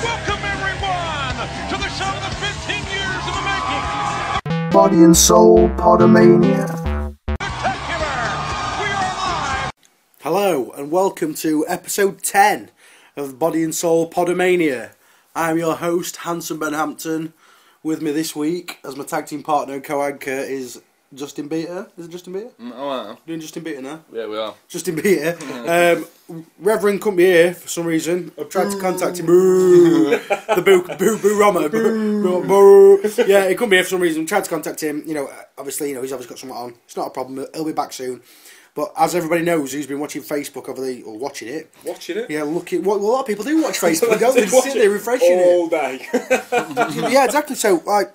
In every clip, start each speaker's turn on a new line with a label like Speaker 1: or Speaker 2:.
Speaker 1: Welcome everyone to the show that's 15 years in the making.
Speaker 2: Body and Soul Pod-a-mania.
Speaker 1: Spectacular! We are live!
Speaker 3: Hello and welcome to episode 10 of Body and Soul Pod-a-mania. I'm your host, Handsome Ben Hampton. With me this week as my tag team partner and co-anchor is Justin Beater. Is it Justin Beater?
Speaker 4: Oh,
Speaker 3: Doing Justin Beater now?
Speaker 4: yeah, we are.
Speaker 3: Justin Beater. Reverend couldn't be here for some reason. I've tried to contact him. Boo! The boo Rama. Boo. Yeah, he couldn't be here for some reason. Tried to contact him. You know, obviously, he's obviously got something on. It's not a problem. He'll be back soon. But as everybody knows who's been watching Facebook or watching it.
Speaker 5: Watching it?
Speaker 3: Yeah, looking. Well, a lot of people do watch Facebook, don't they? Sit there refreshing
Speaker 5: all day.
Speaker 3: Yeah, exactly. So, like,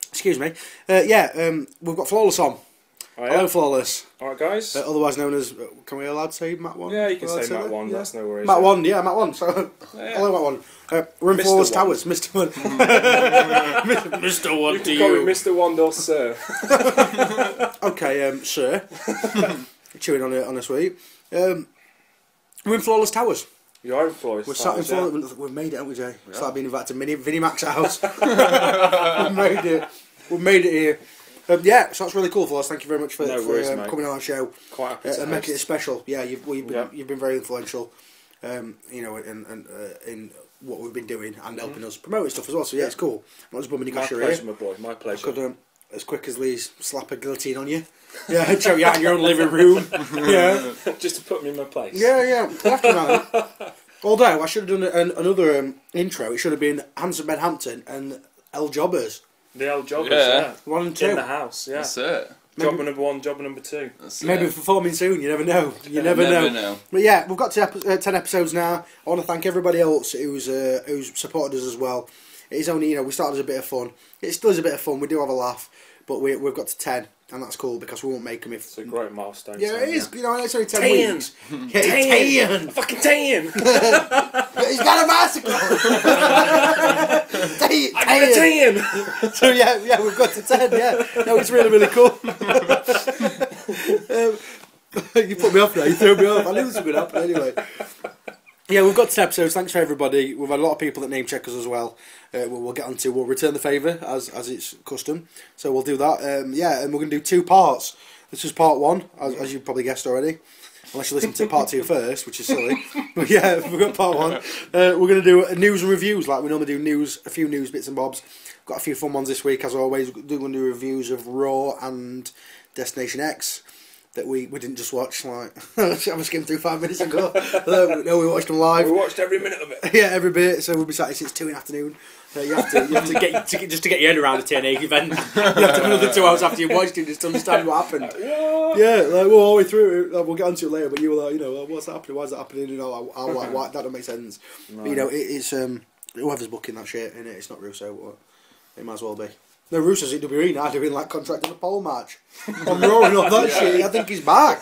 Speaker 3: excuse me. We've got Flawless on.
Speaker 5: Oh, yeah?
Speaker 3: Hello, Flawless.
Speaker 5: Alright, guys.
Speaker 3: Otherwise known as, can we allowed to say Matt 1?
Speaker 5: Yeah, you can say Matt
Speaker 3: that?
Speaker 5: 1,
Speaker 3: Yeah.
Speaker 5: that's no worries.
Speaker 3: Matt 1, yeah, Matt 1. So,
Speaker 5: Yeah.
Speaker 3: hello, Matt 1. We're in
Speaker 5: Mr.
Speaker 3: Flawless
Speaker 5: 1.
Speaker 3: Towers, Mr. 1. Mr. 1
Speaker 5: You
Speaker 3: to
Speaker 5: can call me
Speaker 3: you.
Speaker 5: Mr. 1 or Sir.
Speaker 3: Okay, sir. Chewing on it, on a sweet. We're in Flawless Towers.
Speaker 5: You are in Flawless
Speaker 3: We're sat in
Speaker 5: Towers,
Speaker 3: Flawless. We've made it, haven't we, Jay? It's like being invited to Vinnie Mac's house. We've made it. We've made it here. So that's really cool for us. Thank you very much for coming on our show.
Speaker 5: Quite happy to
Speaker 3: and making it
Speaker 5: host.
Speaker 3: special. Yeah, you've been very influential. In what we've been doing and helping us promote stuff as well. So yeah, it's cool. I'm not just bumming your
Speaker 5: My
Speaker 3: gosh
Speaker 5: pleasure,
Speaker 3: here.
Speaker 5: my boy, my pleasure.
Speaker 3: Could as quick as Lee's slap a guillotine on you. Yeah, choke you out in your own living room. Yeah,
Speaker 5: Just to put me in my place.
Speaker 3: yeah. After that. Although I should have done another intro. It should have been Handsome Ben Hampton and L Jobbers.
Speaker 5: The old jobbers,
Speaker 4: Yeah.
Speaker 5: yeah.
Speaker 3: 1 and 2.
Speaker 5: In the house, yeah.
Speaker 4: That's it.
Speaker 5: Job number 1, job number 2.
Speaker 4: That's
Speaker 3: Maybe
Speaker 4: it.
Speaker 3: performing soon, you never know. You never know. But yeah, we've got to 10 episodes now. I want to thank everybody else who's supported us as well. It's only, we started as a bit of fun. It still is a bit of fun, we do have a laugh. But we've got to 10, and that's cool because we won't make them if...
Speaker 5: It's a great milestone.
Speaker 3: Yeah, it is. It's only 10
Speaker 5: 10.
Speaker 3: weeks. Yeah, 10.
Speaker 5: Fucking 10!
Speaker 3: He's got a bicycle! 10.
Speaker 5: I got a 10!
Speaker 3: So yeah, we've got to 10, yeah. No, it's really, really cool. You put me off now, you threw me off. I knew this was going to happen anyway. Yeah, we've got 10 episodes, thanks for everybody. We've had a lot of people that name check us as well. We'll get on to, we'll return the favour as it's custom. So we'll do that. And we're going to do 2 parts. This is part 1, as you probably guessed already. Unless you listen to part 2 first, which is silly. But yeah, we've got part 1. We're going to do news and reviews, like we normally do a few news bits and bobs. Got a few fun ones this week, as always. We're going to do reviews of Raw and Destination X. That we didn't just watch, like, I skimmed through 5 minutes ago. No, we watched them live.
Speaker 5: We watched every minute of it.
Speaker 3: Yeah, every bit. So we'll be sat since 2 in the afternoon. You have to get just to get your head around a TNA event. You have to have another 2 hours after you watched it just to understand what happened. Yeah, like we're all the way through it. We'll get onto it later. But you were like, what's happening? Why is that happening? Why that don't make sense. No. But, it's whoever's booking that shit in it. It's not Russo, but it might as well be. No, Russo's at WWE now doing like contracting a pole match. I'm roaring up that shit. I think he's back.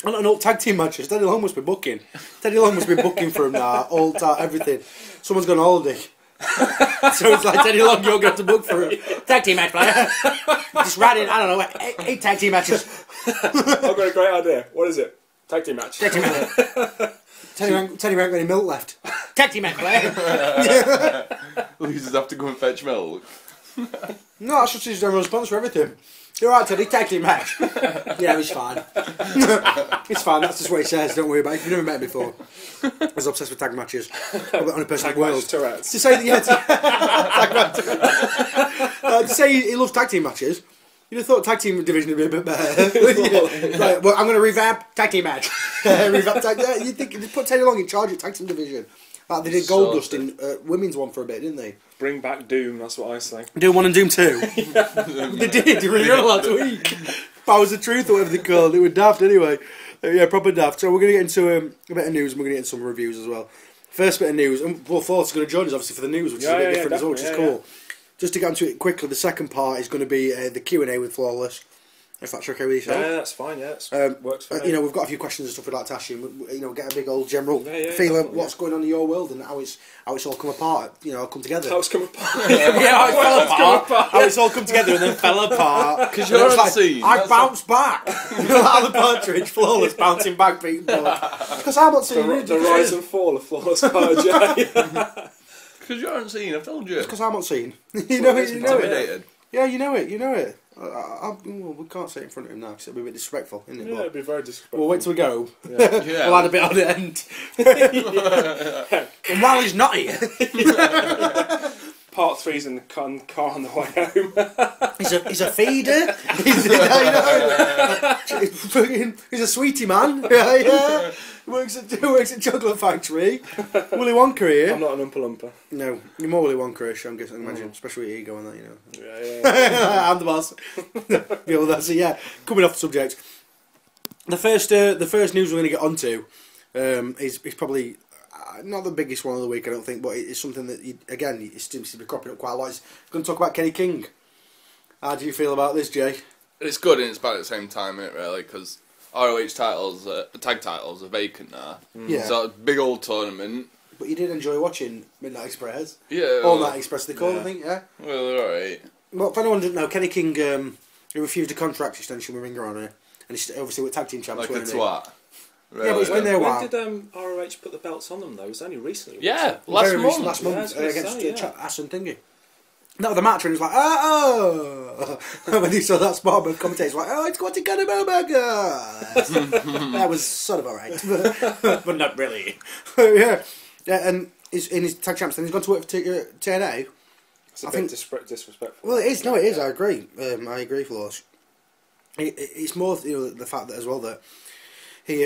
Speaker 3: And all tag team matches. Teddy Long must be booking. Teddy Long must be booking for him now. All everything. Someone's gone on holiday. So it's like, Teddy Long, you're going to have to book for him. Tag team match, player. Just write in, I don't know, 8 tag team matches.
Speaker 5: I've got a great idea. What is it? Tag team match.
Speaker 3: Tag team match. Teddy ain't got any milk left. Tag team match, player.
Speaker 4: Losers have to go and fetch milk.
Speaker 3: No, that's just his general response for everything. You're right, Teddy, tag team match. Yeah, it's fine. It's fine, that's just what he says, don't worry about it. If you've never met him before. He's obsessed with tag matches. I'm the only person in the world.
Speaker 5: Tourette's.
Speaker 3: To say that, tag match. To say he loves tag team matches, you'd have thought tag team division would be a bit better. Like, well, I'm going to revamp tag team match. Revamp tag. Yeah, you'd think they'd put Teddy Long in charge of tag team division. Like they did Goldust in women's one for a bit, didn't they?
Speaker 5: Bring back Doom, that's what I say.
Speaker 3: Doom 1 and Doom 2. They did. You really last week. Powers of Truth or whatever they called. They were daft anyway. Yeah, proper daft. So we're going to get into a bit of news and we're going to get into some reviews as well. First bit of news, and Flawless is going to join us obviously for the news, which is a bit different as well, which is cool. Just to get into it quickly, the second part is going to be the Q&A with Flawless. if that's okay with yourself.
Speaker 5: Yeah, that's fine. Yeah, works for me.
Speaker 3: You know, we've got a few questions and stuff we'd like to ask you. You know, get a big old general feel of what's going on in your world and how it's all come apart. You know, come together.
Speaker 5: How it's come apart.
Speaker 3: Yeah, how it fell apart. How it's all come together and then fell apart.
Speaker 4: Because you're unseen.
Speaker 3: I bounced back. You know, like the partridge, flawless, bouncing back, beating because I'm not seeing
Speaker 5: the rise and fall of Flawless RJ.
Speaker 4: Because you're unseen, I've told you.
Speaker 3: Because I'm not seen. You know it.
Speaker 4: Intimidated.
Speaker 3: Yeah, you know it. Well, we can't say it in front of him now because it'll be a bit disrespectful, isn't it?
Speaker 5: Yeah, it'd be very disrespectful.
Speaker 3: We'll wait till we go.
Speaker 4: Yeah.
Speaker 3: We'll add a bit on the end. And while he's not here,
Speaker 5: Part 3's in the car on the way home.
Speaker 3: he's a feeder. He's a sweetie man. Yeah. Works at chocolate factory. Willy Wonka here.
Speaker 5: I'm not an Oompa Loompa.
Speaker 3: No, you're more Willy Wonka-ish, I guess. I imagine, especially with your ego and that, you know.
Speaker 5: Yeah.
Speaker 3: I'm the boss. So yeah, coming off the subject, the first news we're going to get onto is probably not the biggest one of the week, I don't think, but it's something that it seems to be cropping up quite a lot. It's going to talk about Kenny King. How do you feel about this, Jay?
Speaker 4: It's good and it's bad at the same time, isn't it, really? Because ROH titles, tag titles are vacant now.
Speaker 3: Yeah.
Speaker 4: So it's a big old tournament.
Speaker 3: But you did enjoy watching Midnight Express.
Speaker 4: Yeah.
Speaker 3: All Night Express, they call it, I think, yeah?
Speaker 4: Well, they're alright.
Speaker 3: Well, if anyone didn't know, Kenny King he refused a contract extension with Ring of Honor, and he's obviously with tag team champs.
Speaker 4: Like a twat. Really.
Speaker 3: Yeah, but it's been there a while.
Speaker 5: When did ROH put the belts on them, though? It was only recently.
Speaker 4: Yeah,
Speaker 3: Very
Speaker 4: last
Speaker 3: recent,
Speaker 4: month.
Speaker 3: last month
Speaker 5: Yeah,
Speaker 3: against Ass and Thingy. No, the match, and he was like, oh! When he saw that spot, both commentators were like, oh, it's got to get him, oh my god! That was sort of alright, but not really. Yeah, and he's in his tag champs, and he's gone to work for TNA.
Speaker 5: It's a bit disrespectful.
Speaker 3: Well, it is. No, it is. I agree. I agree, Flores. It's more, the fact that as well that he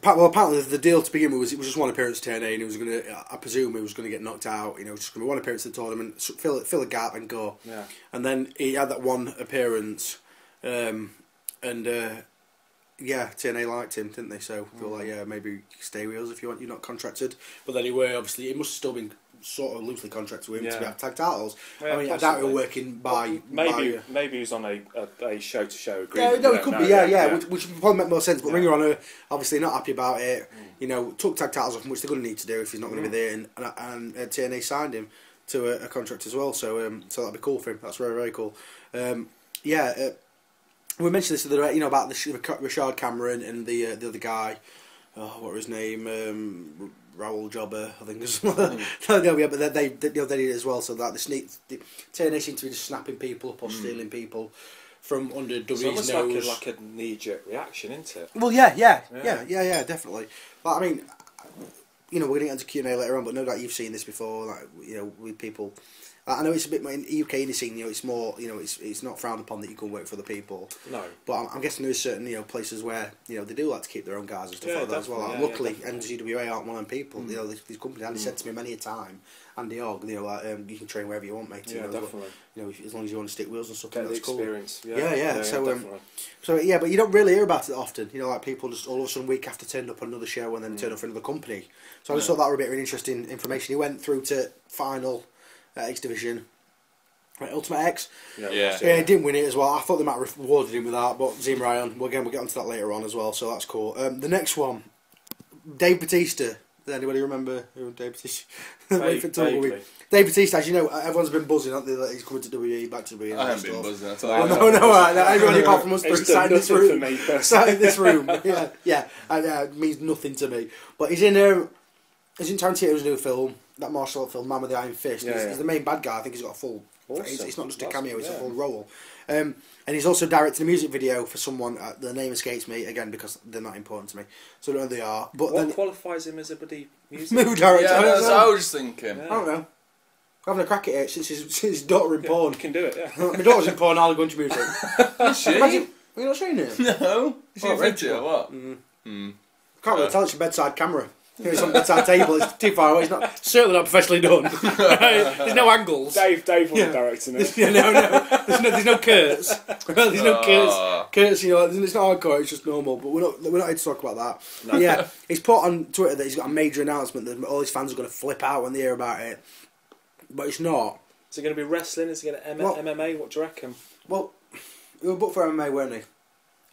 Speaker 3: apparently the deal to begin with was it was just one appearance to TNA, and he was going to, I presume, he was going to get knocked out. Just going to be one appearance in the tournament, fill a gap, and go.
Speaker 5: Yeah.
Speaker 3: And then he had that one appearance, and TNA liked him, didn't they? So they were like, yeah, maybe you can stay with us if you want. You're not contracted, but then he must have still been sort of loosely contracted with him to be able to tag titles.
Speaker 5: Yeah,
Speaker 3: I mean, I doubt he was working by...
Speaker 5: Maybe he was on a show-to-show agreement.
Speaker 3: Yeah, no, it could be, which would probably make more sense, but Ring of Honor, obviously not happy about it, took tag titles off him, which they're going to need to do if he's not going to be there, and TNA signed him to a contract as well, so that'd be cool for him. That's very, very cool. We mentioned this the other day, about the Rashad Cameron and the other guy, what was his name, Raoul Jobber, I think. But they did it as well. So that the TNA seem to be just snapping people up or stealing people from under WWE's nose.
Speaker 5: It's like a knee-jerk reaction, isn't it?
Speaker 3: Well, yeah, definitely. But I mean, we're going to get into Q&A later on, but no doubt you've seen this before, with people. I know it's a bit more in UK indie scene. It's more, it's not frowned upon that you can work for the people. No. But I'm guessing there's certain, places where, they do like to keep their own guys and stuff like that as well. Like, luckily, NWA aren't one of them people. These companies. Andy said to me many a time, Andy Ogg, you can train wherever you want, mate.
Speaker 5: Yeah, definitely.
Speaker 3: As long as you want to stick wheels and stuff,
Speaker 5: get
Speaker 3: that's
Speaker 5: the experience.
Speaker 3: Cool. Yeah. So but you don't really hear about it often. Like people just all of a sudden week after turn up on another show and then turn up for another company. So I just thought that were a bit of interesting information. He went through to final X Division. Right, Ultimate X. Yeah, he didn't win it as well. I thought they might have rewarded him with that, but Zim Ryan. We'll get onto that later on as well, so that's cool. The next one, Dave Bautista. Does anybody remember who Dave Bautista? Dave Bautista, as you know, everyone's been buzzing, haven't they, that he's coming to WWE, back to WWE.
Speaker 4: I haven't been buzzing, I tell you.
Speaker 3: No, everybody apart from us three sat in this room. It means nothing to me. But he's in Tarantino's new film, that martial art film, Man with the Iron Fist. He's the main bad guy. I think he's got a full... Awesome. It's not just a cameo, it's a full role. And he's also directing a music video for someone, the name escapes me, again, because they're not important to me. So I don't know who they are. But
Speaker 5: what qualifies him as a bloody music
Speaker 3: movie director?
Speaker 4: Yeah, that's what I was thinking.
Speaker 3: I don't know. Having a crack at it since his daughter in porn.
Speaker 5: You can do it, yeah.
Speaker 3: My daughter's in porn, I'll go into music.
Speaker 4: Is she?
Speaker 3: Imagine, are you not showing it?
Speaker 4: No. Is she a video or what?
Speaker 3: Can't really tell, it's a bedside camera. It's on the bedside table, it's too far away, it's not certainly not professionally done. There's no angles.
Speaker 5: Dave wasn't directing it.
Speaker 3: No. There's no curts. There's no curts, it's not hardcore, it's just normal. But we're not here to talk about that. No. Yeah, he's put on Twitter that he's got a major announcement that all his fans are going to flip out when they hear about it. But it's not.
Speaker 5: Is it going to be wrestling? Is it going to MMA? What do you reckon?
Speaker 3: Well, He was booked for MMA, weren't he?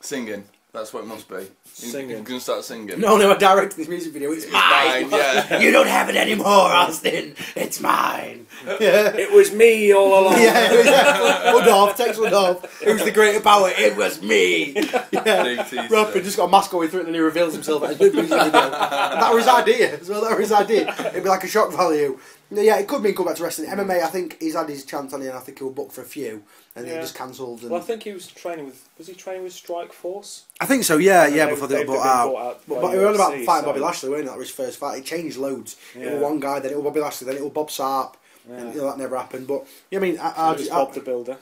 Speaker 4: Singing. That's what it must be.
Speaker 5: Singing.
Speaker 4: He's going to start singing.
Speaker 3: No, I directed this music video. It's mine.
Speaker 4: Yeah.
Speaker 3: You don't have it anymore, Austin. It's mine. Yeah.
Speaker 5: It was me all along.
Speaker 3: Yeah. Wood off. Takes one off. Who's the greater power? It was me. Yeah. Rapping just got a mask going through it and then he reveals himself as his music video. That was his idea as well. That was his idea. It'd be like a shock value. Yeah, it could mean come back to wrestling. MMA, I think he's had his chance on it, and I think he will book for a few, and then he just cancelled.
Speaker 5: Well, I think he was training with. Was he training with Strike Force?
Speaker 3: I think so. Yeah, before they got bought out.
Speaker 5: by
Speaker 3: But he was on about
Speaker 5: UFC,
Speaker 3: fighting
Speaker 5: so-
Speaker 3: Bobby Lashley, weren't it? That was his first fight. He changed loads. It
Speaker 5: Yeah.
Speaker 3: was one guy, then it was Bobby Lashley, then it was Bob Sapp. And that never happened. But yeah, I mean,
Speaker 5: It was Bob the Builder.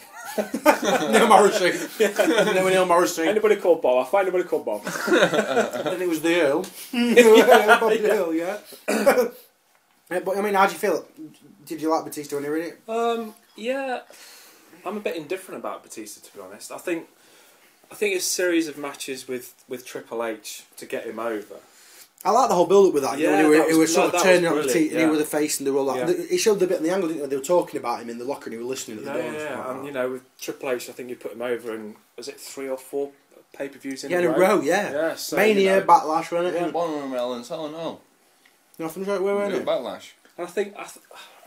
Speaker 3: Neil Morrissey. Neil Morrissey.
Speaker 5: Anybody called Bob? I'll find anybody called Bob.
Speaker 3: And it was the Earl. Bob the Earl, yeah. But I mean, how do you feel? Did you like Batista when you were in it?
Speaker 5: Yeah, I'm a bit indifferent about Batista, to be honest. I think a series of matches with Triple H to get him over.
Speaker 3: I like the whole build up with that.
Speaker 5: Yeah,
Speaker 3: You know,
Speaker 5: that
Speaker 3: he was
Speaker 5: was-
Speaker 3: sort of
Speaker 5: that
Speaker 3: turning
Speaker 5: was
Speaker 3: on the
Speaker 5: brilliant,
Speaker 3: teeth, and he
Speaker 5: yeah.
Speaker 3: was the face, and they were all that.
Speaker 5: Yeah.
Speaker 3: It showed the bit in the angle, didn't they? They were talking about him in the locker, and he was listening at the door.
Speaker 5: Yeah, and you know, with Triple H, I think you put him over in, was it 3 or 4 pay-per-views in
Speaker 3: Yeah,
Speaker 5: a
Speaker 3: in
Speaker 5: row?
Speaker 3: a row, yeah.
Speaker 5: Yeah, so,
Speaker 3: Mania,
Speaker 5: you know,
Speaker 3: Backlash, wasn't it?
Speaker 5: Yeah.
Speaker 4: One of them, Ellen, Hell no.
Speaker 3: Nothing right, where weren't it?
Speaker 4: Backlash.
Speaker 5: and I think,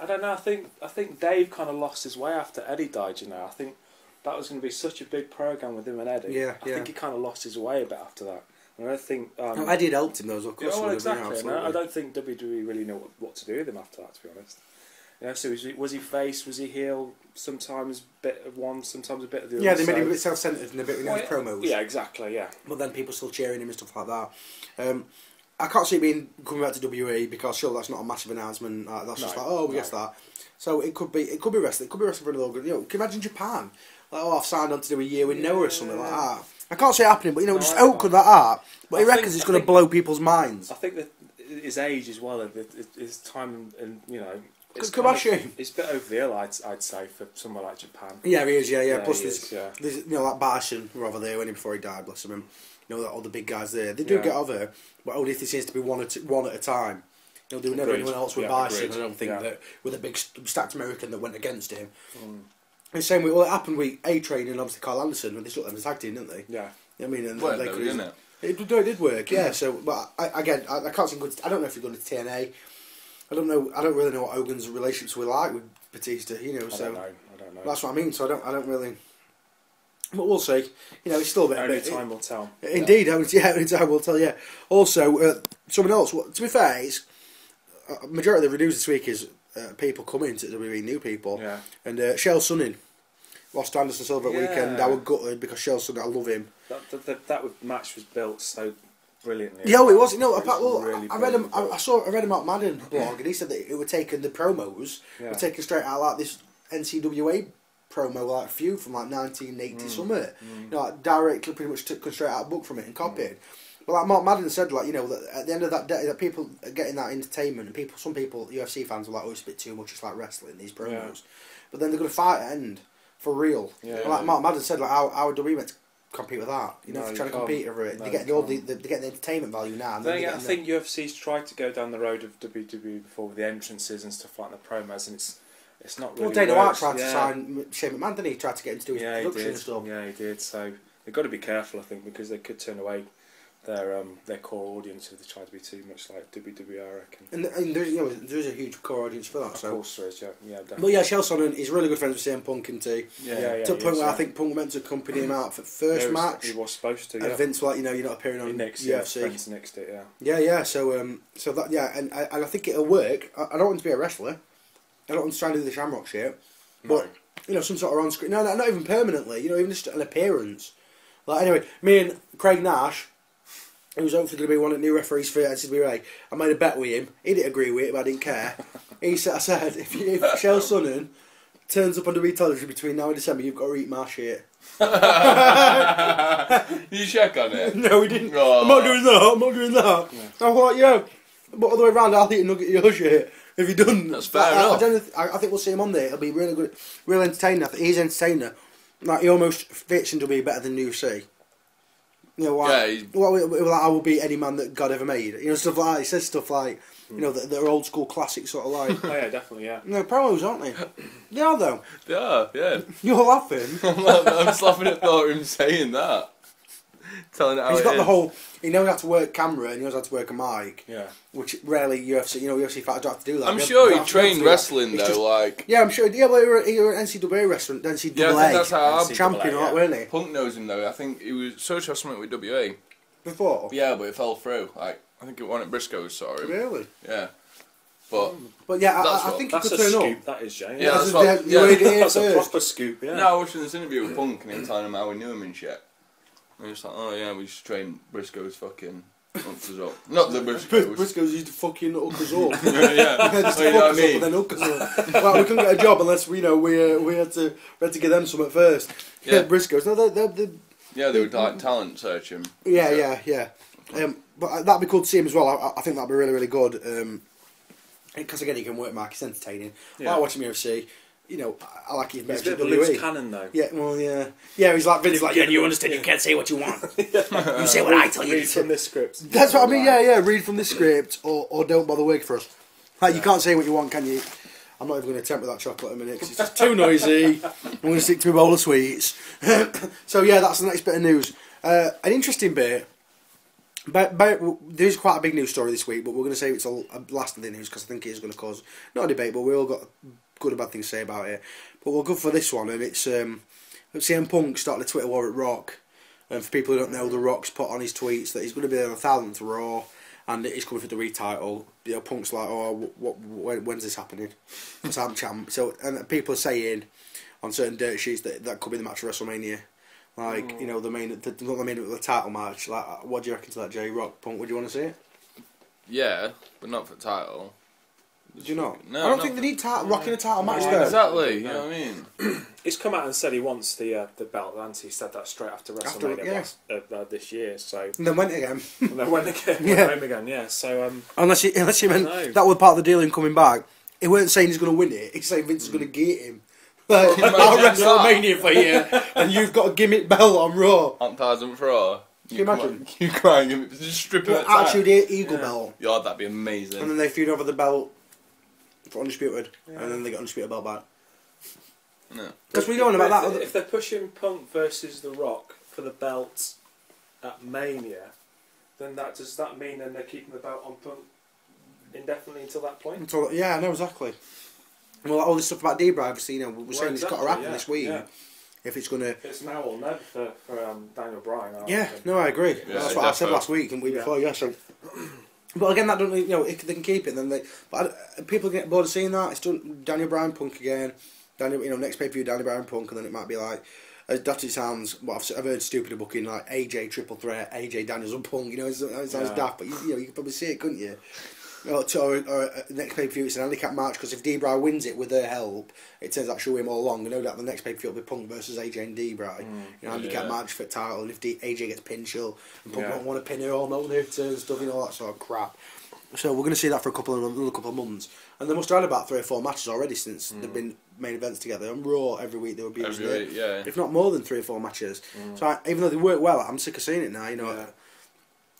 Speaker 5: I don't know, I think Dave kind of lost his way after Eddie died, you know. I think that was going to be such a big program with him and Eddie.
Speaker 3: Yeah,
Speaker 5: I think he kind of lost his way a bit after that. And I think...
Speaker 3: No, Eddie had helped him, though, of course.
Speaker 5: Yeah, well,
Speaker 3: would have,
Speaker 5: exactly.
Speaker 3: absolutely.
Speaker 5: I don't think WWE really know what to do with him after that, to be honest. You know, so was he face? Was he heel? Sometimes a bit of one, sometimes a bit of the other.
Speaker 3: Yeah, they made him a bit self-centred and a bit with his promos.
Speaker 5: Yeah, exactly. Yeah,
Speaker 3: But then people still cheering him and stuff like that. I can't see it being coming back to WWE because sure that's not a massive announcement. That's just like we guess that. So it could be wrestling. It could be wrestling for another. You know, can you imagine Japan? Like I've signed on to do a year with Noah or something like that. I can't see it happening, but you know, just how could that art? But he reckons it's going to blow people's minds.
Speaker 5: I think that his age as well, his time, and you know.
Speaker 3: Kobashi.
Speaker 5: It's a bit over the hill, I'd say, for somewhere like Japan.
Speaker 3: Yeah, he is. Yeah. Plus,
Speaker 5: he is,
Speaker 3: there's you know, like Barshin were over there when before he died. Bless him. You know, all the big guys there. They do get over, but only if there seems to be one at a time. You know, there was never anyone else with Barshin. I don't think that with a big stacked American that went against him. The same way. Well, it happened with A-Train and obviously Carl Anderson when they stuck them as tag team, didn't they?
Speaker 5: Yeah.
Speaker 3: I mean, and
Speaker 4: Well,
Speaker 3: they
Speaker 4: no,
Speaker 3: could,
Speaker 4: didn't it?
Speaker 3: It did work, yeah. So, but I can't see good. I don't know if he's going to TNA. I don't know. I don't really know what Hogan's relationships were like with Batista. You know,
Speaker 5: I don't know.
Speaker 3: That's what I mean. So I don't really. But we'll see. You know, it's still a bit.
Speaker 5: Only time will tell.
Speaker 3: Indeed, only time will tell. Yeah. Also, someone else. To be fair, it's majority of the reviews this week is people coming to WWE, new people.
Speaker 5: Yeah.
Speaker 3: And Shell Sonnen lost to Anderson Silva at weekend. I was gutted because Shell Sonnen, I love him.
Speaker 5: That match was built so brilliantly.
Speaker 3: Yeah, it was. No,
Speaker 5: really
Speaker 3: I read him.
Speaker 5: brilliant.
Speaker 3: I read him out Madden blog, and he said that it were taking the promos, were taken straight out like this NCWA promo, like feud from like 1980 something. You know, like directly, pretty much took straight out a book from it and copied. But like Mark Madden said, like, you know, that at the end of that day, that people are getting that entertainment, and some people, UFC fans are like, oh, it's a bit too much. It's like wrestling, these promos. Yeah. But then they're going to fight at end for real. Yeah, and like Mark Madden said, like, how do we meant to compete with that? You know, if you're trying to compete over it, they get the entertainment value now. And
Speaker 5: I think UFC's tried to go down the road of WWE before with the entrances and stuff like the promos, and it's not really.
Speaker 3: Well, Dana White tried to sign Shane McMahon, didn't he? He tried to get into his production and stuff.
Speaker 5: Yeah, he did. So they've got to be careful, I think, because they could turn away their core audience if they try to be too much like WWE, I reckon.
Speaker 3: And there's a huge core audience for that.
Speaker 5: Of course there is, yeah, definitely.
Speaker 3: But yeah, Shell Sonnen is really good friends with CM Punk, isn't he?
Speaker 5: Yeah.
Speaker 3: To the point where I think Punk meant to accompany him out for the first match.
Speaker 5: He was supposed to. Yeah.
Speaker 3: And Vince was like, you know, you're not appearing on UFC.
Speaker 5: Vince nixed it.
Speaker 3: Yeah. So that and I think it'll work. I don't want to be a wrestler. I don't want to try and do the Shamrock shit. But you know, some sort of on screen. No, not even permanently. You know, even just an appearance. Like anyway, me and Craig Nash, who was hopefully going to be one of the new referees for NCAA, I made a bet with him. He didn't agree with it, but I didn't care. I said, if Shell Sonnen turns up on WWE television between now and December, you've got to eat my shit.
Speaker 4: You check on it?
Speaker 3: No, he didn't. Oh. I'm not doing that. Yeah. I thought, yeah, but all the way around, I'll eat a nugget of your shit. If he doesn't,
Speaker 4: that's fair enough.
Speaker 3: I think we'll see him on there. It'll be really good, real entertaining. I think he's entertainer. Like he almost fits into be better than UFC. You know, I will beat any man that God ever made. You know, stuff like that. He says stuff like, You know, they're old school classics, sort of like.
Speaker 5: Oh yeah, definitely, yeah.
Speaker 3: No, promos, aren't they? They are, though.
Speaker 4: They are, yeah.
Speaker 3: You're laughing.
Speaker 4: I'm just laughing at the thought of him saying that. Telling it how
Speaker 3: He's
Speaker 4: it
Speaker 3: got the
Speaker 4: is.
Speaker 3: whole. He knows how to work camera and he knows how to work a mic.
Speaker 5: Yeah.
Speaker 3: Which rarely UFC fighters don't have to do that.
Speaker 4: I'm
Speaker 3: They
Speaker 4: sure
Speaker 3: don't
Speaker 4: he
Speaker 3: have to
Speaker 4: trained
Speaker 3: do that.
Speaker 4: wrestling
Speaker 3: It's
Speaker 4: though,
Speaker 3: just-
Speaker 4: like
Speaker 3: Yeah, I'm sure. Yeah, well, he was an NCAA wrestler, NCAA
Speaker 4: yeah, I think that's how
Speaker 5: NCAA,
Speaker 3: champion,
Speaker 5: yeah.
Speaker 3: weren't he?
Speaker 4: Punk knows him though. I think he was supposed to have something with WA.
Speaker 3: Before.
Speaker 4: Yeah, but it fell through. Like I think it won at Briscoe's. Sorry.
Speaker 3: Really?
Speaker 4: Yeah, but
Speaker 3: But yeah,
Speaker 4: That's
Speaker 3: I
Speaker 4: what-
Speaker 3: think he
Speaker 5: That's
Speaker 3: could
Speaker 5: a
Speaker 3: turn
Speaker 5: scoop,
Speaker 3: up.
Speaker 5: that is, Jay.
Speaker 4: Yeah,
Speaker 3: That's
Speaker 4: that's what-
Speaker 3: what, you heard it here
Speaker 5: That's a
Speaker 3: first.
Speaker 5: proper scoop, yeah.
Speaker 4: no, I watched this interview with Punk and he was telling him how we knew him and shit. And he was like, oh yeah, we just trained Briscoe's fucking hookers up. Not the Briscoe's.
Speaker 3: Briscoe's used to fucking hook us up.
Speaker 4: yeah,
Speaker 3: Just
Speaker 4: oh,
Speaker 3: to
Speaker 4: you know
Speaker 3: fuck
Speaker 4: what
Speaker 3: us
Speaker 4: I
Speaker 3: up
Speaker 4: mean?
Speaker 3: and then hook us up. Well, we couldn't get a job unless we had to give them something first.
Speaker 4: Yeah.
Speaker 3: Briscoe's. No, they
Speaker 4: Yeah, they would like talent search him.
Speaker 3: yeah. But that'd be cool to see him as well. I think that'd be really, really good. Because again, he can work, Mark. He's entertaining. I
Speaker 5: Yeah.
Speaker 3: like watching UFC. You know, I like his
Speaker 5: He's a
Speaker 3: matches
Speaker 5: bit
Speaker 3: at
Speaker 5: of a loose
Speaker 3: WWE.
Speaker 5: cannon, though.
Speaker 3: Yeah, well, yeah. Yeah, he's like Vince, like, yeah, you understand, you can't say what you want. You say what I tell you
Speaker 5: Read
Speaker 3: to say.
Speaker 5: from this script.
Speaker 3: That's what I mean, yeah, read from the script, or don't bother working for us. Like, you can't say what you want, can you? I'm not even going to attempt with that chocolate in a minute, because it's just too noisy. I'm going to stick to a bowl of sweets. So, yeah, that's the next bit of news. An interesting bit. There's quite a big news story this week, but we're going to say it's a last of the news, because I think it is going to cause, not a debate, but we all got good and bad things to say about it. But we'll go for this one, and it's CM Punk started a Twitter war at Rock. And for people who don't know, The Rock's put on his tweets that he's going to be on 1,000th Raw, and he's coming for the retitle. You know, Punk's like, oh, when's this happening? Because I'm champ. So, and people are saying on certain dirt sheets that could be the match of WrestleMania. Like, you know, not the main the title match. Like, what do you reckon to that, Jay? Rock, Punk, would you want to see it?
Speaker 4: Yeah, but not for title.
Speaker 3: Do you not?
Speaker 4: No,
Speaker 3: I don't
Speaker 4: not
Speaker 3: think they
Speaker 4: for-
Speaker 3: need rocking a title match
Speaker 5: No,
Speaker 3: though.
Speaker 4: Exactly, you know what I mean?
Speaker 5: He's come out and said he wants the belt, and he said that straight after WrestleMania this year. So
Speaker 3: And then went again.
Speaker 5: and then went again,
Speaker 3: Yeah.
Speaker 5: went home again. Yeah. So
Speaker 3: Unless you meant
Speaker 5: No.
Speaker 3: that was part of the deal him coming back. He weren't saying he's going to win it. He's saying Vince is going to get him. Like, I'll
Speaker 4: imagine
Speaker 3: WrestleMania for you, and you've got a gimmick belt on Raw.
Speaker 4: On 1,000th Raw.
Speaker 3: Can you imagine?
Speaker 4: You crying, just strip him at
Speaker 3: Attitude
Speaker 4: time.
Speaker 3: Eagle belt.
Speaker 4: Yeah, that'd be
Speaker 3: And
Speaker 4: amazing.
Speaker 3: then they feud over the belt for Undisputed, and then they get Undisputed belt back.
Speaker 4: No.
Speaker 3: Because we know about that.
Speaker 5: If they're pushing Punk versus The Rock for the belt at Mania, then does that mean then they're keeping the belt on Punk indefinitely until that point?
Speaker 3: Yeah, I know exactly. Well, all this stuff about D-Bry, obviously, you know, we're saying it's got to happen this week.
Speaker 5: Yeah.
Speaker 3: If it's going to...
Speaker 5: It's now or never for Daniel Bryan. I
Speaker 3: Yeah,
Speaker 5: think.
Speaker 3: no, I agree.
Speaker 4: Yeah,
Speaker 3: That's what I said
Speaker 4: definitely.
Speaker 3: last week and week
Speaker 5: Yeah.
Speaker 3: before, yeah, so... But again, that don't, you know, if they can keep it, then they... But people get bored of seeing that. It's done Daniel Bryan Punk again. Daniel, you know, next pay-per-view, Daniel Bryan Punk, and then it might be like... As daft it sounds, well, I've heard stupider booking, like AJ Triple Threat, AJ Daniels and Punk, you know, it sounds
Speaker 5: Yeah.
Speaker 3: daft, but you know, you could probably see it, couldn't you? Or next pay-per-view, it's an handicap match, because if D-Bry wins it with their help, it turns out she'll win all along. No doubt the next pay-per-view will be Punk versus AJ and D-Bry. You know, handicap
Speaker 4: Yeah.
Speaker 3: match for title, and if AJ gets pinned, and Punk
Speaker 5: Yeah.
Speaker 3: won't want to pin her all no turn and stuff, you know, all that sort of crap. So we're going to see that for another couple of months. And they must have had about 3 or 4 matches already since they've been main events together. On Raw every week they would be
Speaker 4: Every
Speaker 3: using
Speaker 4: week,
Speaker 3: it.
Speaker 4: yeah.
Speaker 3: If not more than 3 or 4 matches. So even though they work well, I'm sick of seeing it now, you know.
Speaker 5: Yeah.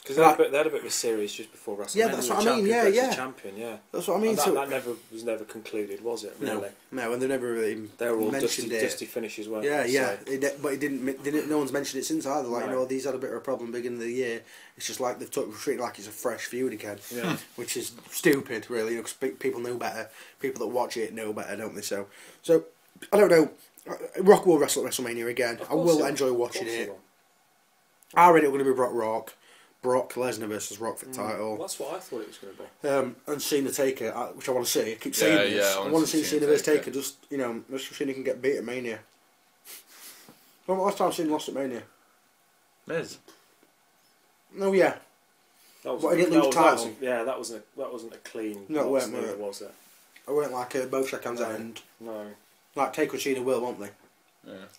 Speaker 5: Because
Speaker 3: Like-
Speaker 5: they had a bit of a series just before WrestleMania.
Speaker 3: Yeah, that's what I mean,
Speaker 5: Champion
Speaker 3: yeah,
Speaker 5: versus
Speaker 3: yeah.
Speaker 5: Champion, yeah.
Speaker 3: That's what I mean.
Speaker 5: And
Speaker 3: So
Speaker 5: that was never concluded, was it? Really?
Speaker 3: no, and they never really
Speaker 5: They were all
Speaker 3: mentioned
Speaker 5: dusty finishes, weren't
Speaker 3: Yeah,
Speaker 5: they?
Speaker 3: yeah,
Speaker 5: So,
Speaker 3: but it didn't. No one's mentioned it since either. Like,
Speaker 5: No.
Speaker 3: you know, these had a bit of a problem beginning of the year. It's just like they've treated it like it's a fresh feud again,
Speaker 5: Yeah.
Speaker 3: which is stupid, really. You know, 'cause people know better. People that watch it know better, don't they? So I don't know. Rock will wrestle at WrestleMania again.
Speaker 5: Of
Speaker 3: I
Speaker 5: course
Speaker 3: will
Speaker 5: he
Speaker 3: enjoy
Speaker 5: Of
Speaker 3: watching
Speaker 5: course he
Speaker 3: it.
Speaker 5: will.
Speaker 3: I read it was going to be Brock Lesnar versus Rock for the title.
Speaker 5: Well, that's what I thought it was going to be.
Speaker 3: And Cena Taker, which I want to see. I keep
Speaker 4: Yeah,
Speaker 3: saying this.
Speaker 4: yeah,
Speaker 3: I
Speaker 4: I
Speaker 3: want to see Cena versus Taker.
Speaker 4: Taker.
Speaker 3: Just, you know, let's see Cena can get beat at Mania. When was the last time Cena lost at Mania?
Speaker 4: Miz.
Speaker 3: No, yeah.
Speaker 5: That
Speaker 3: But he didn't lose title.
Speaker 5: Yeah, that wasn't a clean.
Speaker 3: No, it
Speaker 5: loss,
Speaker 3: weren't,
Speaker 5: neither,
Speaker 3: were it?
Speaker 5: was it?
Speaker 3: I weren't like both shake hands at
Speaker 5: No.
Speaker 3: end.
Speaker 5: No.
Speaker 3: Like Taker and Cena will, won't they?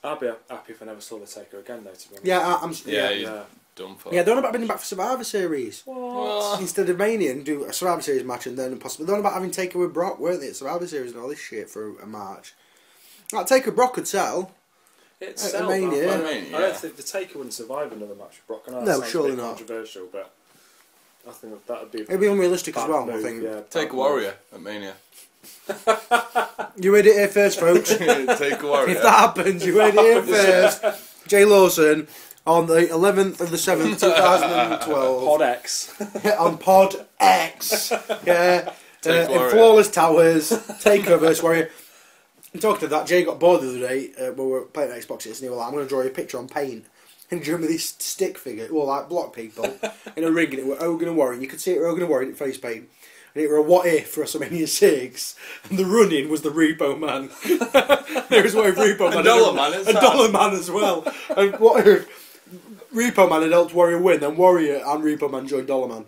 Speaker 5: I'd be happy if I never saw the Taker again, though. To be honest.
Speaker 3: Yeah, I'm.
Speaker 4: Yeah,
Speaker 3: Yeah,
Speaker 4: he's
Speaker 5: yeah.
Speaker 4: done for.
Speaker 3: yeah. They're on about bringing back for Survivor Series
Speaker 4: Well,
Speaker 3: instead of Mania and do a Survivor Series match and then possibly. They're on about having Taker with Brock, weren't they? At Survivor Series and all this shit for a match. Like Taker Brock could sell.
Speaker 5: It's
Speaker 3: At
Speaker 5: self,
Speaker 3: Mania,
Speaker 5: I
Speaker 4: Mania,
Speaker 5: don't
Speaker 4: yeah.
Speaker 5: think the Taker wouldn't survive another match with Brock. I know that
Speaker 3: No,
Speaker 5: sounds
Speaker 3: surely
Speaker 5: a bit
Speaker 3: not.
Speaker 5: controversial, but I think that would be.
Speaker 3: It'd be unrealistic as
Speaker 5: bad
Speaker 3: well.
Speaker 5: move,
Speaker 3: I think.
Speaker 5: yeah,
Speaker 4: Take
Speaker 5: bad
Speaker 4: a Warrior at Mania.
Speaker 3: You heard it here first, folks.
Speaker 4: Take a Warrior.
Speaker 3: If that happens, you heard it here first. Jay Lawson on the 11th of the 7th, 2012.
Speaker 5: Pod X.
Speaker 3: On Pod X. Yeah.
Speaker 4: Take
Speaker 3: In
Speaker 4: Warrior.
Speaker 3: Flawless Towers. Takeover Warrior. I'm talking of that, Jay got bored the other day when we were playing Xbox, and he was like, I'm going to draw you a picture on paint. And he drew me this stick figure, well, like block people, in a ring, and it were Hogan and Warren. You could see it were Hogan and Warren in face paint. And it were a what if for WrestleMania 6. And the running was the Repo Man. There was what if Repo Man.
Speaker 4: And Dollar Man as
Speaker 3: and
Speaker 4: well.
Speaker 3: Dollar Man as well. And what if Repo Man had helped Warrior win, then Warrior and Repo Man joined Dollar Man.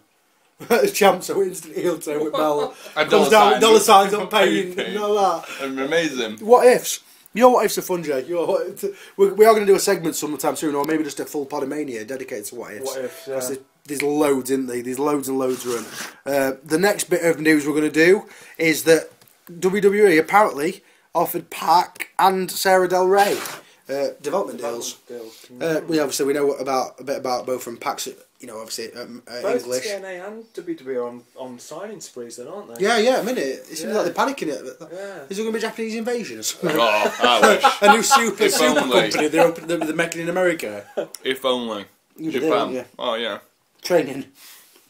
Speaker 3: As champs, so instant heel turn with Bell.
Speaker 4: And
Speaker 3: Comes down with dollar signs on paint
Speaker 4: paint.
Speaker 3: and all that.
Speaker 4: Amazing.
Speaker 3: What ifs? Your what ifs are fun, Jay. We are going to do a segment sometime soon, or maybe just a full Pod-a-mania dedicated to what ifs.
Speaker 5: What ifs, yeah.
Speaker 3: 'Cause there's loads, isn't there? There's loads and loads run. The next bit of news we're going to do is that WWE apparently offered Pac and Sarah Del Rey development deals. We know a bit about both from Pac's, obviously
Speaker 5: Both
Speaker 3: English.
Speaker 5: TNA and WWE are on signing sprees, then, aren't they?
Speaker 3: Yeah, a minute. It seems
Speaker 5: Yeah.
Speaker 3: like they're panicking it.
Speaker 5: Yeah.
Speaker 3: Is there going to be Japanese invasions?
Speaker 4: Oh, I wish.
Speaker 3: A new super
Speaker 4: If only.
Speaker 3: company they're making in America.
Speaker 4: If only.
Speaker 3: You do,
Speaker 4: Japan.
Speaker 3: yeah.
Speaker 4: Oh, yeah.
Speaker 3: Training.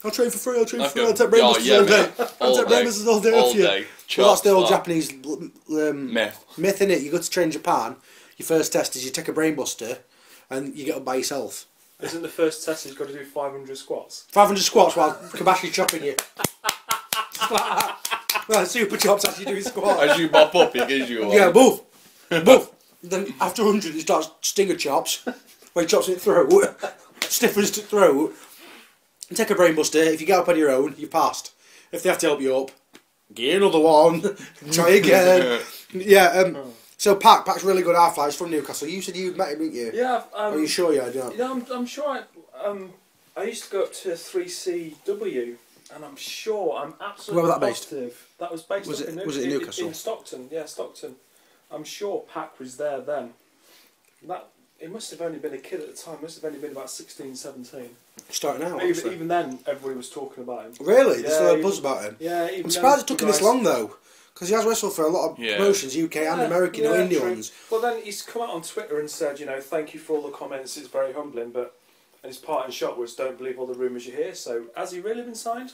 Speaker 3: I'll train for free. I'll train for free.
Speaker 4: Okay.
Speaker 3: I'll take brain
Speaker 4: Oh,
Speaker 3: busters
Speaker 4: yeah,
Speaker 3: all day.
Speaker 4: mate.
Speaker 3: I'll
Speaker 4: All
Speaker 3: take brain
Speaker 4: day.
Speaker 3: busters all day.
Speaker 4: All
Speaker 3: off you.
Speaker 4: day.
Speaker 3: Well, that's the old
Speaker 4: Chops,
Speaker 3: Japanese myth, innit? You go to train in Japan. Your first test is you take a brain buster, and you get up by yourself.
Speaker 5: Isn't the first test he's got to do 500 squats?
Speaker 3: 500 squats while Kabashi's chopping you. Well, super chops as you do squat.
Speaker 4: As you mop up, he gives you one.
Speaker 3: Yeah, boof. Boof. Then after 100 he starts stinger chops. Where he chops it throat. Stiffens to throat. And take a brain buster. If you get up on your own, you've passed. If they have to help you up, get another one. Try again. Yeah, so Pac's really good athlete. He's from Newcastle. You said you met him, didn't you?
Speaker 5: Yeah.
Speaker 3: Are you sure you had? Yeah.
Speaker 5: You know, I'm sure. I used to go up to 3CW, and I'm absolutely
Speaker 3: Where was that based?
Speaker 5: positive. That was based.
Speaker 3: Was
Speaker 5: up
Speaker 3: it-
Speaker 5: in
Speaker 3: was it in Newcastle?
Speaker 5: In Stockton, yeah, Stockton. I'm sure Pac was there then. It must have only been a kid at the time. It must have only been about 16, 17.
Speaker 3: Starting out, obviously.
Speaker 5: Even then, everybody was talking about him.
Speaker 3: Really? There's
Speaker 5: Yeah,
Speaker 3: still a
Speaker 5: even-
Speaker 3: buzz about him?
Speaker 5: Yeah, even
Speaker 3: I'm surprised it
Speaker 5: then,
Speaker 3: took him this
Speaker 5: guys-
Speaker 3: long, though. Because he has wrestled for a lot of
Speaker 4: Yeah.
Speaker 3: promotions, UK and American,
Speaker 5: yeah,
Speaker 3: indie
Speaker 5: true.
Speaker 3: ones.
Speaker 5: Well, then he's come out on Twitter and said, thank you for all the comments. It's very humbling, but and his parting shot was, don't believe all the rumours you hear. So, has he really been signed?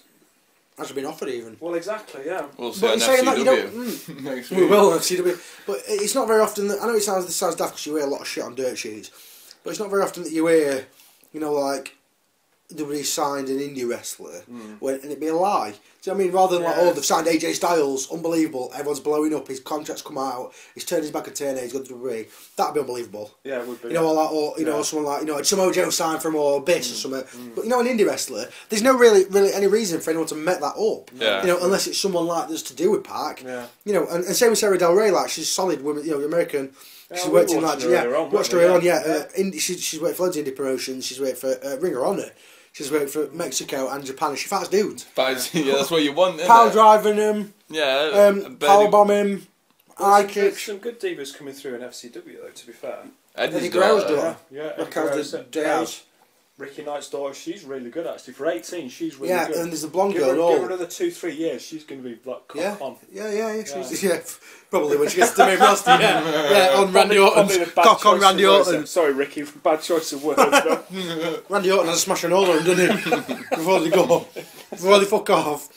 Speaker 3: Hasn't been offered even.
Speaker 5: Well, exactly, yeah.
Speaker 4: We'll see
Speaker 3: But
Speaker 4: on
Speaker 3: he's saying that you
Speaker 4: FCW next
Speaker 3: We
Speaker 4: week.
Speaker 3: will FCW. But it's not very often that... I know this sounds daft because you hear a lot of shit on dirt sheets. But it's not very often that you hear, like... WWE signed an indie wrestler and it'd be a lie. Do you know what I mean? Rather than like,
Speaker 5: Yeah.
Speaker 3: they've signed AJ Styles, unbelievable, everyone's blowing up, his contract's come out, he's turned his back on TNA, he's gone to WWE. That'd be unbelievable.
Speaker 5: Yeah, it would be.
Speaker 3: Or someone like, Samoa Joe signed from or Abyss or something. But an indie wrestler, there's no really any reason for anyone to make that up.
Speaker 4: Yeah.
Speaker 3: Unless it's someone like this to do with Pac.
Speaker 5: Yeah.
Speaker 3: And same with Sarah Del Rey, like she's solid woman, American.
Speaker 5: Yeah,
Speaker 3: She's
Speaker 5: we
Speaker 3: worked in
Speaker 5: watched
Speaker 3: like
Speaker 5: her earlier on,
Speaker 3: watched her
Speaker 5: weren't we?
Speaker 3: on she's worked for loads of indie promotions. She's worked for Ring of Honor. She's worked for Mexico and Japan, and she fights dudes.
Speaker 4: Yeah, that's what you want, isn't
Speaker 3: Power
Speaker 4: it?
Speaker 3: driving him,
Speaker 4: Yeah.
Speaker 3: power bombing him, high kicks.
Speaker 5: Some good divas coming through in FCW, though, to be fair.
Speaker 3: Eddie Guerrero's
Speaker 4: daughter.
Speaker 3: daughter.
Speaker 5: Yeah,
Speaker 3: That counts as Diaz.
Speaker 5: Ricky Knight's daughter, she's really good, actually. For 18, she's really
Speaker 3: Yeah,
Speaker 5: good.
Speaker 3: and there's a blonde
Speaker 5: give
Speaker 3: girl
Speaker 5: her,
Speaker 3: and all.
Speaker 5: give her another 2-3 years, she's going to be like cock on.
Speaker 3: Yeah. Probably when she gets to main roster. Yeah, on Randy
Speaker 5: Probably
Speaker 3: Orton.
Speaker 5: the bad
Speaker 3: Cock on
Speaker 5: choice
Speaker 3: Randy
Speaker 5: of words
Speaker 3: Orton.
Speaker 5: there. Sorry, Ricky, bad choice of words. But
Speaker 3: Randy Orton has a smashing all on him, doesn't he? Before they go, before they fuck off.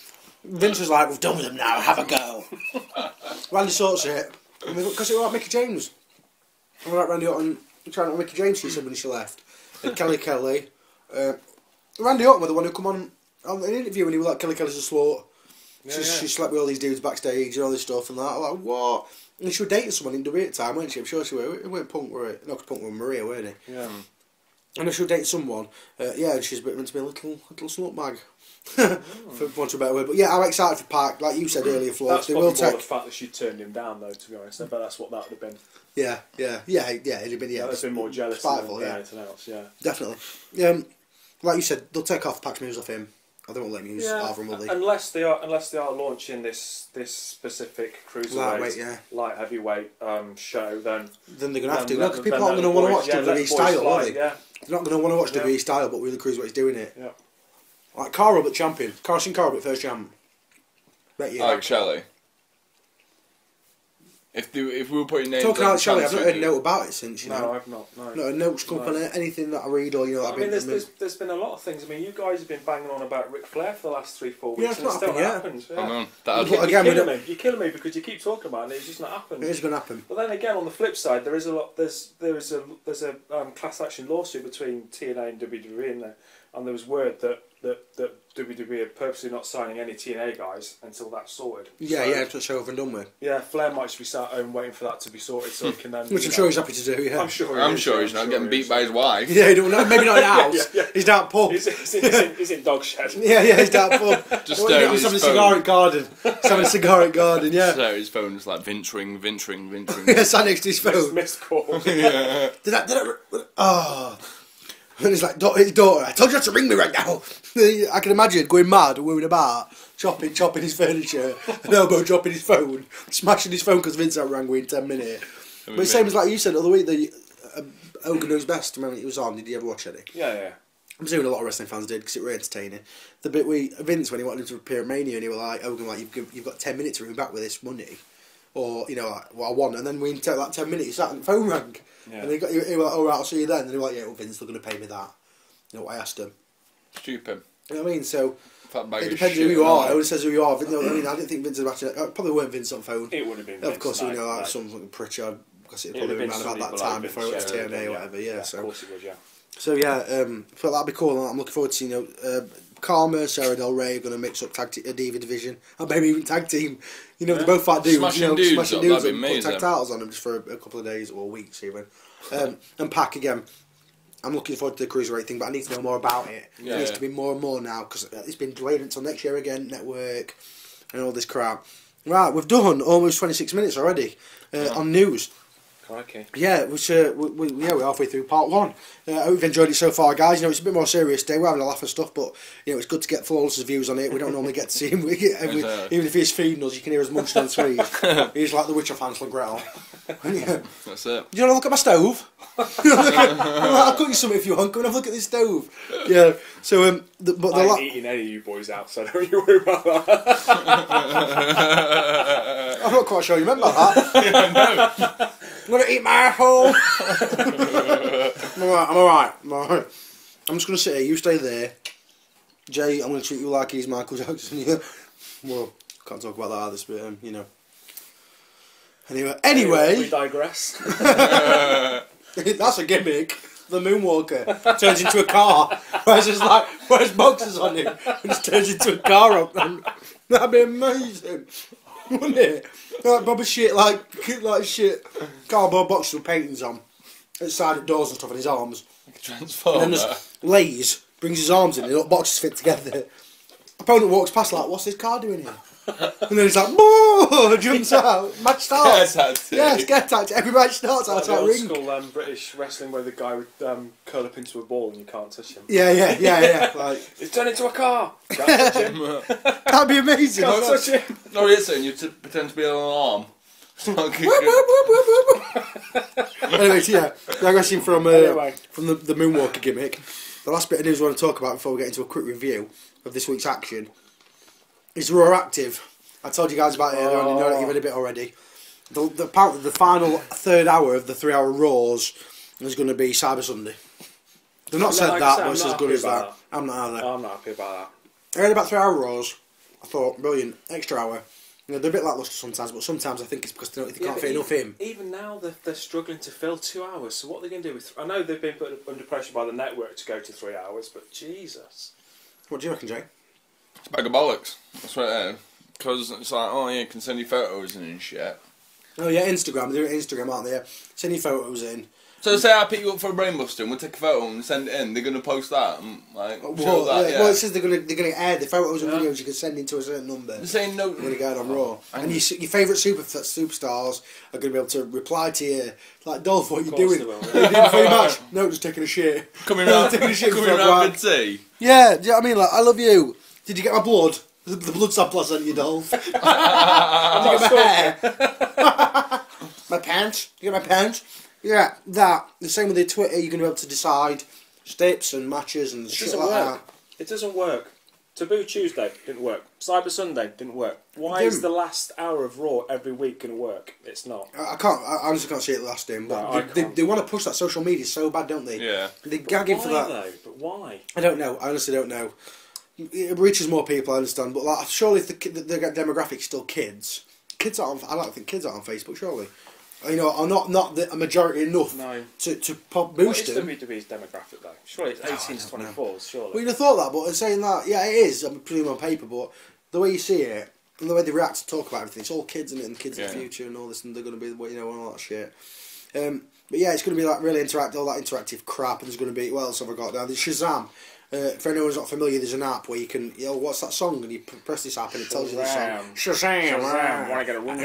Speaker 3: Vince was like, "We've done with them now. Have a go." Randy sorts it because it was like Mickey James. And like Randy Orton trying to Mickey James. She said when she left. And Kelly. Randy Orton was the one who come on an interview and he was like, Kelly's a slut. She slept with all these dudes backstage and all this stuff and that. I'm like, what? And she was dating someone in WWE at the time, weren't she? I'm sure she was. It weren't Punk, were it? No, 'cause Punk was Maria, weren't he?
Speaker 5: yeah.
Speaker 3: And she was dating someone. And she's meant to be a little slut bag. For want of a better word. But yeah, I'm excited for Pac. Like you said earlier, Flo.
Speaker 5: That's
Speaker 3: They
Speaker 5: probably
Speaker 3: will
Speaker 5: more
Speaker 3: take...
Speaker 5: the fact that she turned him down, though, to be honest. I bet that's what that would have been.
Speaker 3: Yeah, it'd have been,
Speaker 5: That'd have been more jealous
Speaker 3: spiteful,
Speaker 5: than
Speaker 3: yeah.
Speaker 5: anything else, yeah.
Speaker 3: Definitely. Like you said, they'll take off Pac's moves off him. I don't want to let him use either, will they?
Speaker 5: Unless they are launching this specific cruiserweight, light heavyweight show, then
Speaker 3: they're going to have to.
Speaker 5: then
Speaker 3: No, because people
Speaker 5: let
Speaker 3: aren't
Speaker 5: the
Speaker 3: going to want to
Speaker 5: boys-
Speaker 3: watch
Speaker 5: let
Speaker 3: WWE
Speaker 5: the boys
Speaker 3: style,
Speaker 5: fly,
Speaker 3: are they?
Speaker 5: Yeah.
Speaker 3: They're not going to want to watch
Speaker 5: Yeah.
Speaker 3: WWE style, but really Cruiserweight's doing it.
Speaker 5: Yeah.
Speaker 3: Like Cara but champion. Carson Cara but first champ. Bet you.
Speaker 4: Like Shelley. If we were putting names
Speaker 3: Talking
Speaker 4: on
Speaker 3: about Shelley, I've not heard a
Speaker 4: do-
Speaker 3: note about it since, you know.
Speaker 5: No, I've not. No.
Speaker 3: Not a note's come up on anything that I read or, you know,
Speaker 5: I mean, there's been a lot of things. I mean, you guys have been banging on about Ric Flair for the last 3-4 weeks,
Speaker 3: Yeah, it's
Speaker 5: and it
Speaker 3: not
Speaker 5: still
Speaker 3: happened
Speaker 5: hasn't
Speaker 3: yet.
Speaker 5: happened.
Speaker 4: I know.
Speaker 3: But again,
Speaker 5: You're killing me because you keep talking about it. It's just not happened.
Speaker 3: It is going to happen.
Speaker 5: But then again, on the flip side, there is a lot. There's a class action lawsuit between TNA and WWE in there, and there was word that WWE are purposely not signing any TNA guys until that's sorted.
Speaker 3: Yeah,
Speaker 5: So,
Speaker 3: yeah, it's over and done with.
Speaker 5: Yeah, Flair might just be sat home waiting for that to be sorted so he can then.
Speaker 3: Which I'm sure he's happy to do, yeah.
Speaker 5: I'm sure.
Speaker 4: I'm sure he's not getting beat by his wife.
Speaker 3: Yeah, you don't know. Maybe not in the house.
Speaker 5: Yeah.
Speaker 3: He's down pub.
Speaker 5: He's in dog shed.
Speaker 3: Yeah, he's down pub.
Speaker 4: Just
Speaker 3: He's
Speaker 4: staring at
Speaker 3: having a
Speaker 4: his
Speaker 3: cigar
Speaker 4: phone.
Speaker 3: at garden. He's having a cigar at garden, yeah.
Speaker 4: So his phone is like Vince ring.
Speaker 3: Yeah, sat next to his phone.
Speaker 5: Missed call.
Speaker 4: Yeah.
Speaker 3: Did I, oh. And he's like, his daughter, I told you not to ring me right now. I can imagine going mad, worrying about, chopping his furniture, and elbow dropping his phone, smashing his phone because Vince rang me in 10 minutes. But the same as like you said the other week, the Hogan Knows Best, remember it was on, did you ever watch any?
Speaker 5: Yeah.
Speaker 3: I'm assuming a lot of wrestling fans did because it were entertaining. The bit Vince, when he wanted him to appear at Mania, and he was like, Hogan, like, you've got 10 minutes to ring me back with this money. Or, you know, like, what I want. And then we take like 10 minutes, he sat and the phone rang.
Speaker 5: Yeah.
Speaker 3: And he was like, alright, I'll see you then. And he was like, yeah, well, Vince, they're going to pay me that. You know what I asked him?
Speaker 4: Stupid.
Speaker 3: You know what I mean? So,
Speaker 4: Fat bag
Speaker 3: it
Speaker 4: of
Speaker 3: depends
Speaker 4: shit,
Speaker 3: who you are.
Speaker 4: right?
Speaker 3: It always says who you are. I mean, I didn't think Vince was actually... probably weren't Vince on phone.
Speaker 5: It would have been.
Speaker 3: Of course,
Speaker 5: Vince,
Speaker 3: you know, like
Speaker 5: like,
Speaker 3: some fucking Pritchard. Because it'd
Speaker 5: it
Speaker 3: probably
Speaker 5: would
Speaker 3: been
Speaker 5: have
Speaker 3: around
Speaker 5: been
Speaker 3: about that
Speaker 5: somebody
Speaker 3: time
Speaker 5: like
Speaker 3: before it was
Speaker 5: Vince,
Speaker 3: TNA or whatever, yeah.
Speaker 5: Of
Speaker 3: So,
Speaker 5: course it would, yeah.
Speaker 3: so yeah, so that'll be cool. I'm looking forward to seeing, you know, Karma, Sarah Del Rey are going to mix up a Diva division, and maybe even tag team. You know, they both fight dudes.
Speaker 4: Smashing
Speaker 3: you know,
Speaker 4: dudes
Speaker 3: smashing
Speaker 4: up,
Speaker 3: dudes
Speaker 4: that'd be
Speaker 3: and put tag
Speaker 4: amazing.
Speaker 3: titles on them just for a couple of days or weeks even. And Pac again. I'm looking forward to the cruiserweight thing, but I need to know more about it.
Speaker 4: Yeah,
Speaker 3: It needs
Speaker 4: yeah.
Speaker 3: to be more and more now because it's been delayed until next year again. Network and all this crap. Right, we've done almost 26 minutes already on news.
Speaker 5: Crikey.
Speaker 3: Yeah, which we're halfway through part one. I hope you've enjoyed it so far, guys. You know, it's a bit more serious today. We're having a laugh and stuff, but you know, it's good to get Flawless' views on it. We don't normally get to see him. Even if he's feeding us, you can hear us munching on sweet. He's like the witch of Hansel and Gretel. Yeah.
Speaker 4: That's it.
Speaker 3: Do you want to look at my stove? I'll cook you something if you want. Come and have a look at this stove. Yeah. So,
Speaker 5: I ain't eating any of you boys out, so don't you worry about that.
Speaker 3: I'm not quite sure you remember that. I'm gonna eat my asshole. I'm alright. I'm just gonna sit here. You stay there. Jay, I'm gonna treat you like he's Michael Jackson. Yeah. Well, can't talk about that either, but you know. Anyway,
Speaker 5: we digress.
Speaker 3: that's a gimmick. The Moonwalker turns into a car. Wears boxes on him and just turns into a car up. That'd be amazing, wouldn't it? Like Bob shit, like shit, cardboard boxes with paintings on, outside at doors and stuff on his arms.
Speaker 4: Transformer.
Speaker 3: And then there's Lays brings his arms in, and the boxes fit together. Opponent walks past like, what's this car doing here? And then he's like, "Whoa!" Jumps out. Match starts. Yes, get tactic. Every match starts
Speaker 5: Like
Speaker 3: outside
Speaker 5: the old
Speaker 3: ring.
Speaker 5: school British wrestling where the guy would curl up into a ball and you can't touch him.
Speaker 3: Yeah. Like,
Speaker 5: It's turned into a car. Can't touch him.
Speaker 3: that'd be amazing.
Speaker 5: Can't touch him.
Speaker 4: No, you're saying you pretend to be an alarm.
Speaker 3: Anyway, so yeah, digressing from
Speaker 5: Anyway.
Speaker 3: from the Moonwalker gimmick. The last bit of news I want to talk about before we get into a quick review of this week's action is Raw Active. I told you guys about it earlier on. You know that you've read a bit already. Apparently, the final third hour of the 3 hour Raws is going to be Cyber Sunday. They've not said
Speaker 5: like
Speaker 3: that,
Speaker 5: I
Speaker 3: but it's
Speaker 5: said,
Speaker 3: as
Speaker 5: I'm
Speaker 3: good
Speaker 5: not
Speaker 3: as
Speaker 5: happy
Speaker 3: that.
Speaker 5: about
Speaker 3: I'm not either.
Speaker 5: I'm not happy about
Speaker 3: I heard about 3 hour Raws. I thought, brilliant, extra hour. You know, they're a bit lacklustre sometimes, but sometimes I think it's because they can't fit enough in.
Speaker 5: Even now, they're struggling to fill 2 hours. So what are they going to do with? I know they've been put under pressure by the network to go to 3 hours, but Jesus.
Speaker 3: What do you reckon, Jay?
Speaker 4: It's a bag of bollocks. That's what it is. Because it's like, oh yeah, you can send your photos in and shit.
Speaker 3: Oh yeah, Instagram. They're doing Instagram, aren't they? Send your photos in.
Speaker 4: So say I pick you up for a brainbuster and we'll take a photo and send it in. They're going to post that and like show that, yeah.
Speaker 3: Well, it says they're gonna air the photos and videos you can send into a certain number.
Speaker 4: They're saying no.
Speaker 3: You're gonna get on Raw, and your favourite superstars are gonna be able to reply to you like, Dolph, what are you doing?
Speaker 5: they will,
Speaker 3: What are you doing before your match? No, just taking a shit.
Speaker 4: Coming round,
Speaker 3: Taking a shit
Speaker 4: coming
Speaker 3: before
Speaker 4: round
Speaker 3: work.
Speaker 4: for tea.
Speaker 3: Yeah, do you know what I mean? Like, I love you. Did you get my blood? The blood sample I sent you, Dolph. Did you get my hair? My pants? Did you get my pants? Yeah, that. The same with the Twitter, you're going to be able to decide steps and matches and shit like that.
Speaker 5: It doesn't work. Taboo Tuesday didn't work. Cyber Sunday didn't work. Why is the last hour of Raw every week going to work? It's not.
Speaker 3: I honestly can't see it lasting. But
Speaker 5: No,
Speaker 3: they want to push that social media so bad, don't they?
Speaker 4: Yeah.
Speaker 3: They're gagging for that.
Speaker 5: Though? But why?
Speaker 3: I don't know. I honestly don't know. It reaches more people, I understand, but like, surely if the demographic's still kids. Kids aren't. I don't think kids are on Facebook. Surely, you know, are not a majority enough to pop boost them.
Speaker 5: What is WWE's demographic though? Surely it's 18 to 24s. Surely.
Speaker 3: Well, you'd have thought that, but saying that, yeah, it is. I'm presuming on paper, but the way you see it and the way they react to talk about everything, it's all kids in it, and kids in the future and all this, and they're going to be, you know, and all that shit. But yeah, it's going to be like really interactive, all that interactive crap, and there's going to be, what else have I got down? There's Shazam. For anyone who's not familiar, there's an app where you can, you know, what's that song? And you press this app and it tells you the song. Shazam!
Speaker 5: Want to get a room?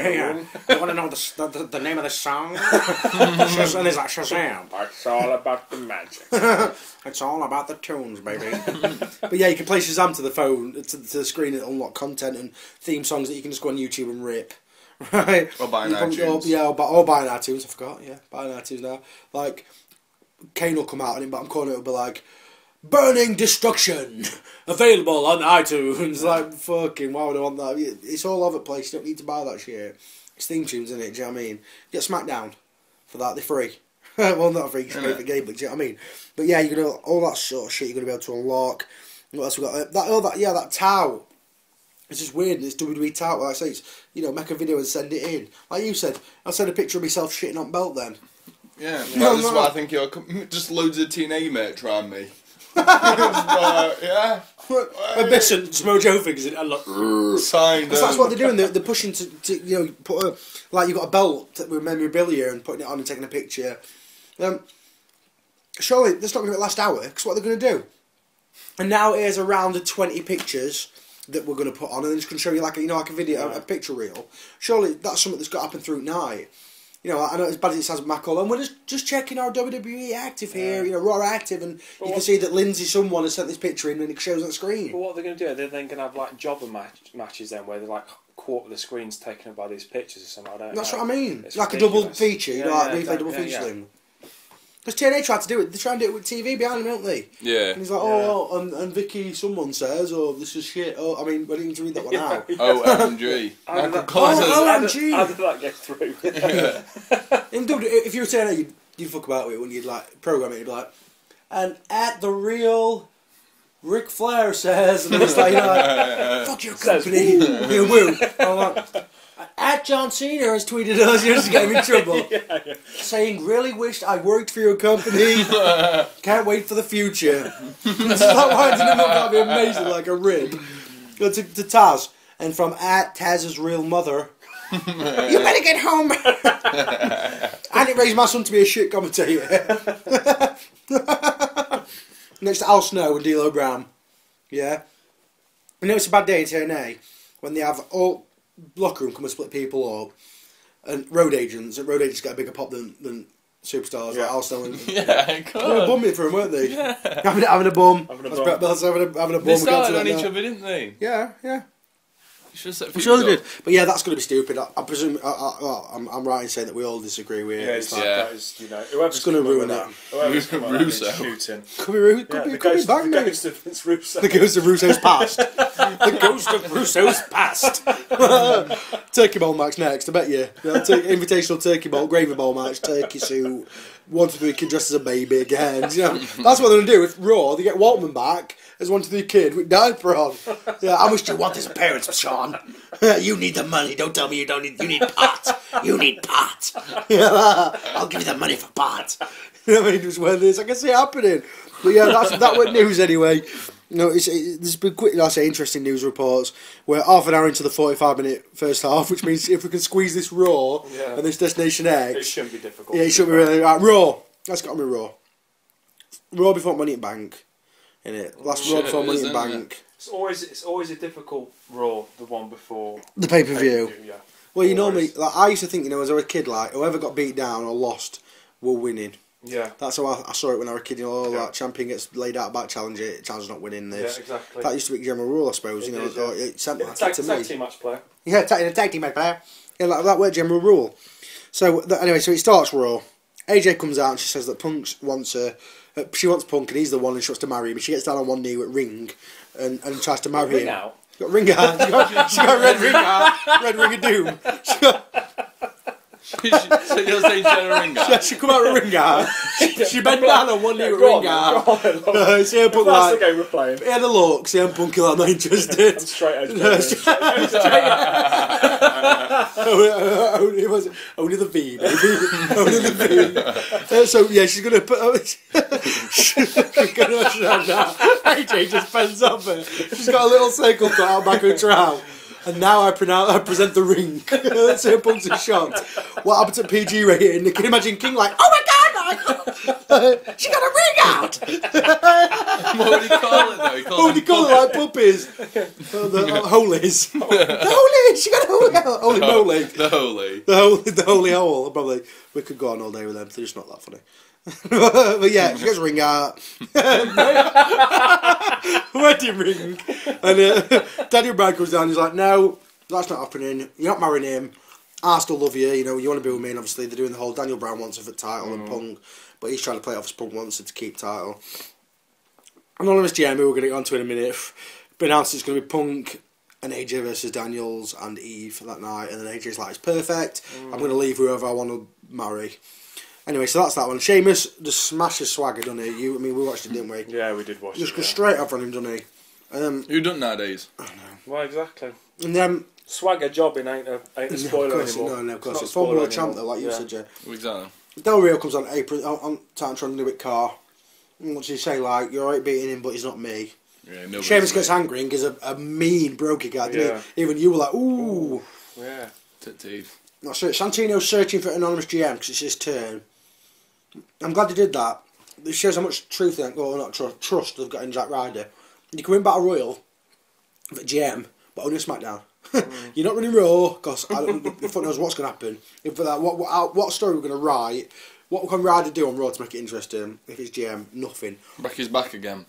Speaker 3: You want to know the name of the song? And there's like Shazam.
Speaker 5: It's all about the magic.
Speaker 3: It's all about the tunes, baby. But yeah, you can play Shazam to the phone, to the screen, and unlock content and theme songs that you can just go on YouTube and rip. Right?
Speaker 4: Or buy an iTunes.
Speaker 3: Or buy an iTunes, I forgot, yeah. Buy an iTunes now. Like, Kane will come out in it, but I'm calling it, it'll be like, Burning Destruction, available on iTunes. Like, fucking, why would I want that? It's all over the place, you don't need to buy that shit. It's theme tunes, isn't it, do you know what I mean? Get SmackDown for that, they're free. Well, not free, because you pay for game, but do you know what I mean? But yeah, you're gonna, all that sort of shit you're going to be able to unlock. What else we got? That Tau. It's just weird, and it's WWE Tau. Like I say, it's, you know, make a video and send it in. Like you said, I'll send a picture of myself shitting on belt then.
Speaker 4: Yeah, well, this is what I think you're, just loads of TNA mates around me. Yeah.
Speaker 3: A bit of Mojo figures in and like
Speaker 4: signed.
Speaker 3: Because that's what they're doing. They're pushing to you know, put like you've got a belt with memorabilia and putting it on and taking a picture. Surely that's not going to be the last hour, because what they're going to do. And now here's a round of 20 pictures that we're going to put on, and then it's going to show you like a, you know, like a video, a picture reel. Surely that's something that's got to happen through night. You know, I know as bad as it sounds, Mac, and we're just checking our WWE active here, you know, Raw active, and you can see that Lindsay someone has sent this picture in and it shows on the screen.
Speaker 5: But what are they going to do? They're then going to have like jobber matches then, where they're like quarter of the screen's taken up by these pictures or something. I don't know.
Speaker 3: That's what I mean.
Speaker 5: It's
Speaker 3: like
Speaker 5: ridiculous.
Speaker 3: A double feature, you know, like replay double feature thing. Because TNA tried to do it. They try and do it with TV behind them, don't they?
Speaker 4: Yeah.
Speaker 3: And he's like, and Vicky, someone says, this is shit. Oh, I mean, I didn't need to read that one out.
Speaker 4: OMG.
Speaker 3: OMG.
Speaker 5: How did that get through?
Speaker 3: If you were TNA, you'd fuck about with it when you'd like program it. You'd be like, and at the real Ric Flair says, and it's like, you know, like, fuck your company. You woo. I'm like, at John Cena has tweeted us, you're just getting in trouble. Saying, really wished I worked for your company. Can't wait for the future. It's like winding him up, that'd be amazing, like a rib. Go to Taz, and from at Taz's real mother, you better get home. I didn't raise my son to be a shit commentator. Next to Al Snow and D'Lo Brown. Yeah. You know it's a bad day in TNA when they have all locker room come and split people up, and road agents get a bigger pop than superstars like Al Snow and
Speaker 4: cool.
Speaker 3: They were bumming for him, weren't they? Having a bum. Having a bum.
Speaker 4: They started on each other, didn't they?
Speaker 3: Yeah.
Speaker 4: I'm
Speaker 3: sure they did. But yeah, that's going to be stupid. I presume I'm right in saying that we all disagree with it.
Speaker 5: That is, you know, whoever's
Speaker 3: going to ruin it.
Speaker 5: Whoever's come on shooting.
Speaker 3: Could be bang, mate.
Speaker 5: Ghost of Vince Russo.
Speaker 3: The ghost of Russo's past. The ghost of Russo's past. Turkey bowl match next, I bet you. Invitational turkey bowl, gravy bowl match, turkey suit. 1, 2, 3 kid dressed as a baby again. You know, that's what they're going to do with Raw. They get Waltman back as 1, 2, 3 kid with diaper on. Yeah, how much do you want as a parent, Sean? You need the money. Don't tell me you don't need. You need pot. You need pot. Yeah, I'll give you the money for pot. You know what I mean? Just where this, I can see it happening. But yeah, that went news anyway. You know, there's been quick, I say, interesting news reports. We're half an hour into the 45-minute first half, which means if we can squeeze this Raw and this Destination X,
Speaker 5: it shouldn't be difficult.
Speaker 3: Yeah, it shouldn't be really. Right, Raw. Let's get on with Raw. Raw before Money in Bank. Innit? Last Raw before Money in Bank.
Speaker 5: It's always a difficult Raw, the one before
Speaker 3: the pay-per-view.
Speaker 5: Yeah.
Speaker 3: Well, you normally, like, I used to think, you know, as I was a kid, like, whoever got beat down or lost were winning.
Speaker 5: Yeah.
Speaker 3: That's how I saw it when I was a kid. You know, that champion gets laid out about challenger, challenger's not winning this.
Speaker 5: Yeah, exactly.
Speaker 3: That used to be general rule, I suppose. You know, it sent that to me.
Speaker 5: Tag team match player.
Speaker 3: Yeah, tag team match player. Yeah, that worked general rule. So anyway, so it starts Raw. AJ comes out and she says that Punk wants her. She wants Punk and he's the one and she wants to marry him. But she gets down on one knee with Ring and tries to marry him.
Speaker 5: Out.
Speaker 3: Got ring out. She got red ring out. Red ring of doom.
Speaker 4: So you're saying she had a ring out?
Speaker 3: She come out with ring out. She bent down on one knee with ring out. CM Punk
Speaker 5: That's
Speaker 3: like,
Speaker 5: the game we're playing.
Speaker 3: he had a look. CM Punk like, not interested.
Speaker 5: I'm straight edge.
Speaker 3: Only the V, baby. Only the V. So yeah, she's gonna put. She's gonna shut down. AJ just bends over. She's got a little circle cut out back of her trout. And now I present the ring. CM Punk's a shot. What happened to PG rating? You can imagine King like, oh my god, she got a ring out.
Speaker 4: What would he call it though?
Speaker 3: What would he call it? Like puppies? The holies. The holies. She got a holy out. Holy moly.
Speaker 4: The holy.
Speaker 3: The holy hole. Probably we could go on all day with them. They're just not that funny. But yeah, she gets a ring out. Wedding ring. And Daniel Bryan comes down and he's like, no, that's not happening. You're not marrying him. I still love you. You know, you want to be with me. And obviously they're doing the whole Daniel Bryan wants her for title and Punk, but he's trying to play it off as Punk wants her to keep title. Anonymous GM, who we're going to get onto in a minute, but announced it's going to be Punk and AJ versus Daniels and Eve for that night. And then AJ's like, it's perfect. I'm going to leave whoever I want to marry. Anyway, so that's that one. Sheamus just smashes Swagger, doesn't he? We watched it, didn't we?
Speaker 5: Yeah, we did watch
Speaker 3: Just
Speaker 5: it.
Speaker 3: goes straight up on him, doesn't he?
Speaker 4: Who done nowadays?
Speaker 3: I don't know.
Speaker 5: Well, exactly.
Speaker 3: And then
Speaker 5: Swagger jobbing ain't a spoiler anymore.
Speaker 3: No, of course.
Speaker 5: It's
Speaker 3: It's
Speaker 5: not a
Speaker 3: Formula
Speaker 5: spoiler
Speaker 3: Champ, though, like
Speaker 5: anymore.
Speaker 3: you said, yeah.
Speaker 4: Exactly.
Speaker 3: Del Rio comes on apron on Tantrum in a car. And what's he say? Like, you're right beating him, but he's not me.
Speaker 4: Yeah,
Speaker 3: Sheamus gets angry and gives a mean brokey guy, didn't he? Even you were like, ooh.
Speaker 5: Yeah.
Speaker 4: Teeth.
Speaker 3: That's it. Santino's searching for anonymous GM because it's his turn. I'm glad they did that. It shows how much trust they've got in Zack Ryder. You can win Battle Royal for GM, but only SmackDown. You're not running Raw because the fuck knows what's going to happen. If for that, what story we're going to write? What can Ryder do on Raw to make it interesting? If it's GM, nothing.
Speaker 4: Becky's back again.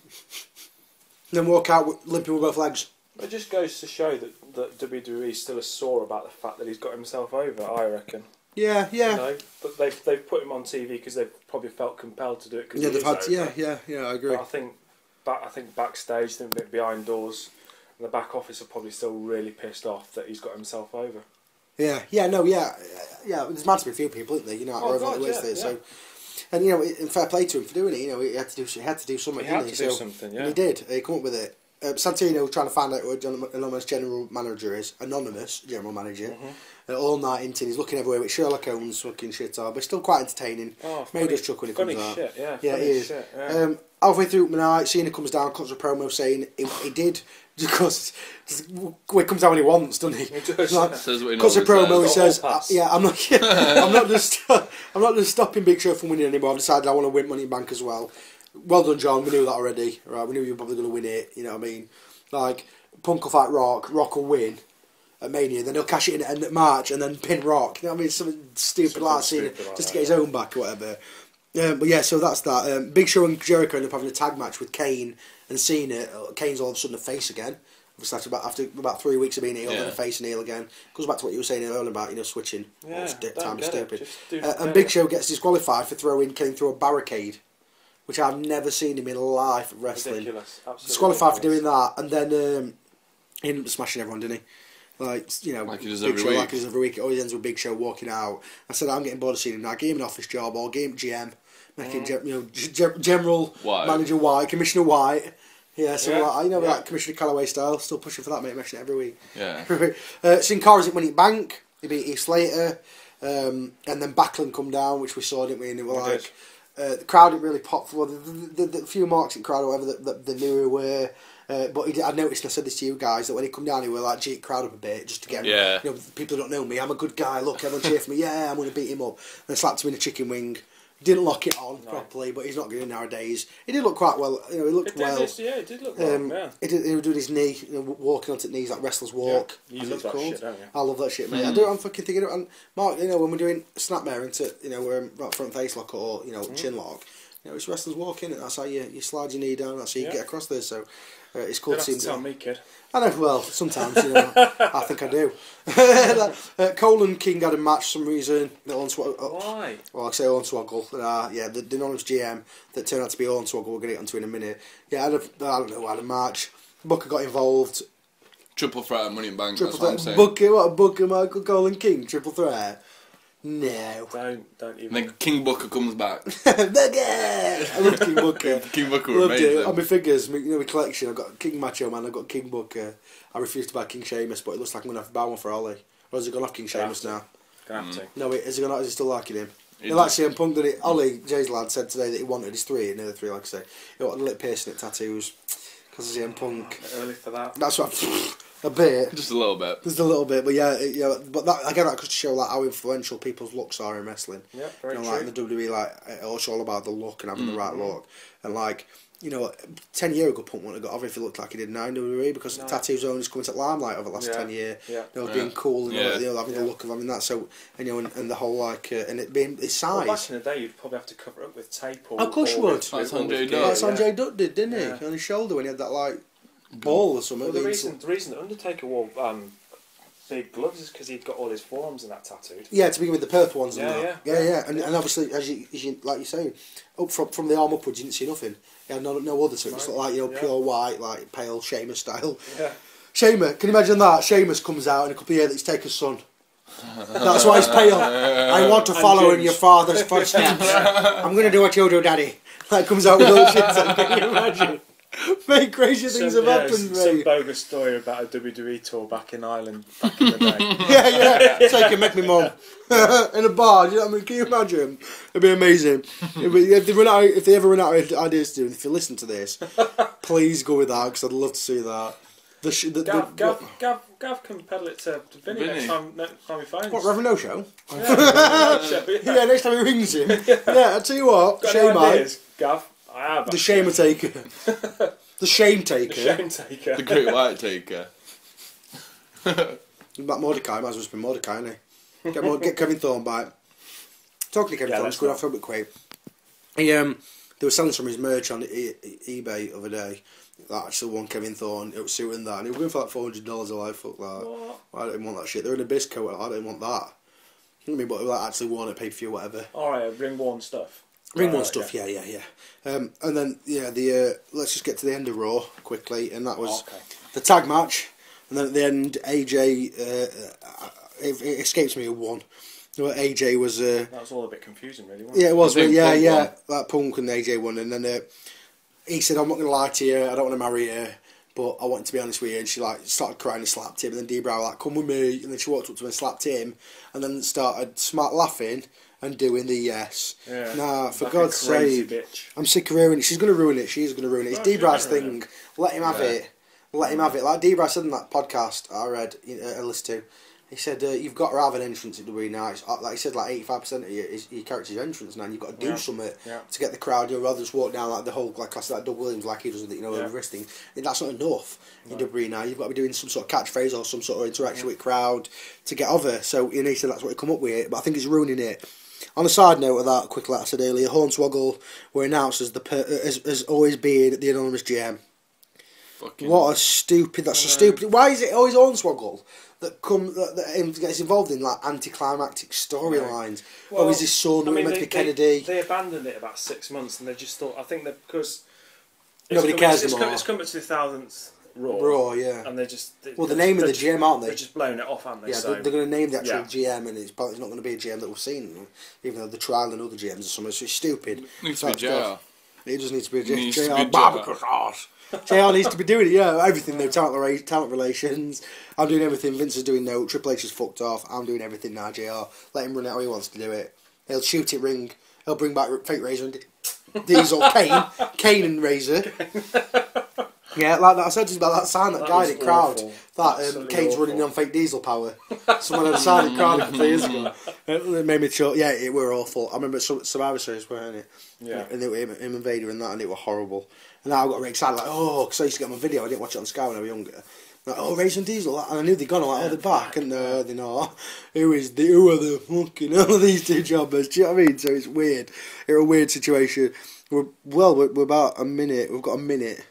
Speaker 3: Then walk out limping with both legs.
Speaker 5: It just goes to show that WWE's still sore about the fact that he's got himself over, I reckon.
Speaker 3: Yeah.
Speaker 5: You know? But they've put him on TV because they've probably felt compelled to do it.
Speaker 3: Yeah, they've had. Yeah, I agree.
Speaker 5: But I think backstage, behind doors, and the back office are probably still really pissed off that he's got himself over.
Speaker 3: Yeah. There's meant to be a few people, isn't there? You know,
Speaker 5: Oh,
Speaker 3: over the ways there. So, and you know, in fair play to him for doing it. You know, he had to do something.
Speaker 5: He had
Speaker 3: didn't
Speaker 5: to do something. Yeah.
Speaker 3: And he did. He come up with it. Santino was trying to find out who anonymous general manager is. Anonymous general manager. All night into, he's looking everywhere with Sherlock Holmes fucking shit are, but still quite entertaining.
Speaker 5: Oh,
Speaker 3: Made us chuckle when he comes
Speaker 5: funny
Speaker 3: out.
Speaker 5: shit, yeah.
Speaker 3: Yeah,
Speaker 5: Funny
Speaker 3: he is.
Speaker 5: shit, yeah.
Speaker 3: Halfway through the night, Cena comes down, cuts a promo saying he did because he comes out when he wants, doesn't he?
Speaker 5: He does,
Speaker 3: Like,
Speaker 5: yeah.
Speaker 4: Says what he
Speaker 3: cuts a
Speaker 4: normally
Speaker 3: promo. He
Speaker 4: says.
Speaker 3: says, I'm not just stopping Big Show from winning anymore. I've decided I want to win Money in Bank as well. Well done, John. We knew that already. Right? We knew you were probably going to win it. You know what I mean? Like Punk will fight Rock. Rock will win at Mania, then he'll cash it in at end of March and then pin Rock. You know what I mean? Something stupid like Cena, just to get his own back or whatever. But yeah, so that's that. Big Show and Jericho end up having a tag match with Kane and Cena. Kane's all of a sudden a face again. Obviously after about 3 weeks of being heel, then a face and heel again. Goes back to what you were saying earlier about, you know, switching.
Speaker 5: Yeah,
Speaker 3: time is stupid.
Speaker 5: And
Speaker 3: Big Show gets disqualified for throwing Kane through a barricade, which I've never seen him in life of wrestling.
Speaker 5: Ridiculous. Absolutely
Speaker 3: Disqualified for
Speaker 5: ridiculous.
Speaker 3: doing that, and then he ended up smashing everyone, didn't he? Like, you know,
Speaker 4: Like he does
Speaker 3: Big
Speaker 4: every
Speaker 3: Show,
Speaker 4: week.
Speaker 3: like he does every week. It always ends with Big Show walking out. I said, I'm getting bored of seeing him now. Give him an office job or give him GM, make him General
Speaker 4: White.
Speaker 3: Manager White, Commissioner White. Yeah, so like,
Speaker 5: Yeah.
Speaker 3: like Commissioner Calloway style. Still pushing for that, mate. Mention it every week.
Speaker 4: Yeah.
Speaker 3: Sin Cara's at Winning Bank. He beat Heath Slater, and then Backlund come down, which we saw, didn't we? And they were like, the crowd didn't really pop for the few marks in crowd or whatever that they knew who were. But I noticed, and I said this to you guys, that when he come down, he would like G crowd up a bit just to get him.
Speaker 4: Yeah.
Speaker 3: You know, people don't know me. I'm a good guy. Look, everyone cheer for me. Yeah, I'm going to beat him up. And slapped him in a chicken wing. Didn't lock it on properly, but he's not good nowadays. He did look quite well. You know, he looked well.
Speaker 5: It did look well. Yeah.
Speaker 3: He was doing his knee, you know, walking onto his knees like wrestlers walk.
Speaker 5: You
Speaker 3: as
Speaker 5: love
Speaker 3: it's
Speaker 5: that
Speaker 3: called.
Speaker 5: shit, don't you?
Speaker 3: I love that shit, mate. I do. I'm fucking thinking. And Mark, you know, when we're doing snapmare into, you know, front face lock or chin lock, it's wrestlers walk in it. That's how you slide your knee down. That's how you get across there. So it's
Speaker 5: You
Speaker 3: called
Speaker 5: don't have to tell me, kid.
Speaker 3: I know. Well, sometimes I think I do. Cole and King had a match for some reason.
Speaker 5: Why?
Speaker 3: Well, I say Hornswoggle. The anonymous GM that turned out to be Hornswoggle. We'll get onto in a minute. Yeah, I don't know. Had a match. Booker got involved.
Speaker 4: Triple threat at Money in Bank. That's what I'm saying.
Speaker 3: Booker, Michael Cole and King triple threat. No.
Speaker 5: Don't even.
Speaker 4: And then King Booker comes back.
Speaker 3: Booker! I love King Booker.
Speaker 4: King Booker were
Speaker 3: Loved
Speaker 4: amazing.
Speaker 3: it. On my figures, my collection, I've got King Macho Man, I've got King Booker. I refuse to buy King Sheamus, but it looks like I'm going to have to buy one for Ollie. Or has he gone off King Sheamus now?
Speaker 5: Gonna have to.
Speaker 3: No, wait, is he still liking him?
Speaker 4: He
Speaker 3: He likes CM Punk, didn't he? Ollie, Jay's lad, said today that he wanted his three, near the three, like I say. He wanted a lip piercing at tattoos because of CM Punk.
Speaker 5: Early for that.
Speaker 3: That's what a bit.
Speaker 4: Just a little bit.
Speaker 3: Just a little bit, but but that again, that could show like how influential people's looks are in wrestling.
Speaker 5: Yeah, very true.
Speaker 3: Like in the WWE, like it's all about the look and having the right look, and like 10 years ago, Punk wouldn't have got over if he looked like he did now in WWE because the tattoos only come into limelight over the last 10 years.
Speaker 5: Yeah.
Speaker 3: Being cool and having the look of having that. So and the whole like and it being its size.
Speaker 5: Well, back in the day, you'd probably have to cover it up with tape or.
Speaker 3: Of course you would.
Speaker 4: Like Sanjay Dutt.
Speaker 3: Like Sanjay Dutt did, didn't he? On his shoulder when he had that like ball or something.
Speaker 5: Well, the reason Undertaker wore big gloves is because he'd got all his forearms and that tattooed.
Speaker 3: Yeah, to begin with the purple ones.
Speaker 5: Yeah.
Speaker 3: And obviously, as you like you're saying, up from the arm upwards, you didn't see nothing. He had no other to it. It's like pure white, like pale Sheamus style. Yeah. Sheamus, can you imagine that? Sheamus comes out in a couple of years that he's taken his son. That's why he's pale. I want to follow in your father's footsteps. I'm going to do what you do, Daddy. That comes out with all shit. Can you imagine? Mate, crazy things have happened, mate.
Speaker 5: Some bogus story about a WWE tour back in Ireland back in the day.
Speaker 3: yeah. So you can make me mum in a bar. You know what I mean? Can you imagine? It'd be amazing. If they ever run out of ideas to do, if you listen to this, please go with that because I'd love to see that.
Speaker 5: Gav can peddle it to Vinny next time he phones.
Speaker 3: What, Reverend No Show?
Speaker 5: Yeah,
Speaker 3: next time he rings him. Yeah, I'll tell you what,
Speaker 5: Gav, I have.
Speaker 3: The Shamer Taker. The Shame Taker.
Speaker 5: The Shame Taker.
Speaker 4: The Great White Taker.
Speaker 3: About Mordecai, might as well spin Mordecai, innit? Get Kevin Thorne back. Talking to Kevin Thorne, just going off a bit quick. They were selling some of his merch on eBay the other day. That actually won Kevin Thorne, it was suiting that, and he was going for like $400 a life. Fuck that. What? I didn't want that shit. They're in a biz coat, I didn't want that. You know what I mean? But like, actually worn it, paid for you, whatever.
Speaker 5: Alright, ring worn stuff.
Speaker 3: Ring-worn stuff, yeah. And then, let's just get to the end of Raw quickly, and that was the tag match. And then at the end, AJ, it escapes me who won. AJ was...
Speaker 5: that was all a bit confusing, really, wasn't it?
Speaker 3: Yeah, it was, yeah. That Punk and AJ won, and then he said, I'm not going to lie to you, I don't want to marry you, but I want to be honest with you. And she like started crying and slapped him, and then D-Brow like, come with me, and then she walked up to him and slapped him, and then started smart laughing and doing the yes. Yeah. Nah, for like God's sake.
Speaker 5: Bitch.
Speaker 3: I'm sick of ruining it. She's going to ruin it. She's going to ruin it. It's D-Brow's thing. Let him have it. Let him have it. Like D-Brow said in that podcast I read, I listened to, he said, you've got to have an entrance at WWE now. Like he said, like 85% of your character's entrance now, and you've got to do something to get the crowd. You'd rather just walk down like the whole class of that Doug Williams like he does with over wrestling. That's not enough in WWE now. You've got to be doing some sort of catchphrase or some sort of interaction with crowd to get over. So he said that's what he come up with, but I think it's ruining it. On a side note of that, quickly, like I said earlier, Hornswoggle were announced as always being the anonymous GM. What a stupid! That's a stupid. Why is it always Hornswoggle that gets involved in like anticlimactic storylines? Well, is his son meant to be Kennedy?
Speaker 5: They abandoned it about 6 months, and they just thought. I think that because
Speaker 3: nobody cares anymore.
Speaker 5: It's come to 2000th
Speaker 3: Raw, yeah.
Speaker 5: And they're just...
Speaker 3: the name of the GM, aren't they?
Speaker 5: They're just blowing it off, aren't they?
Speaker 3: Yeah, they're going to name the actual GM, and it's not going to be a GM that we've seen, even though the trial and other GMs or something, so it's stupid.
Speaker 4: It needs to be JR.
Speaker 3: It just needs to be a JR. Barbecue sauce. JR needs to be doing it, everything though, talent relations. I'm doing everything, Vince is doing no, Triple H is fucked off, I'm doing everything now, JR. Let him run it how he wants to do it. He'll shoot it ring, he'll bring back Fake Razor and Diesel, Kane and Razor. Yeah, like that. I said to you about that sign that guided crowd. That Kane's running on fake diesel power. Someone had a sign in crowd a couple of years ago. It made me choke. Yeah, it were awful. I remember Survivor Series, weren't it? Yeah. And they were him and Vader and that, and it were horrible. And now I got really excited, like, because I used to get my video. I didn't watch it on Sky when I was younger. Like, Razor and Diesel, and I knew they'd gone. I'm like, they're back, and no, they're not. Who are the fucking all of these two jobbers? Do you know what I mean? So it's weird. It's a weird situation. We're about a minute. We've got a minute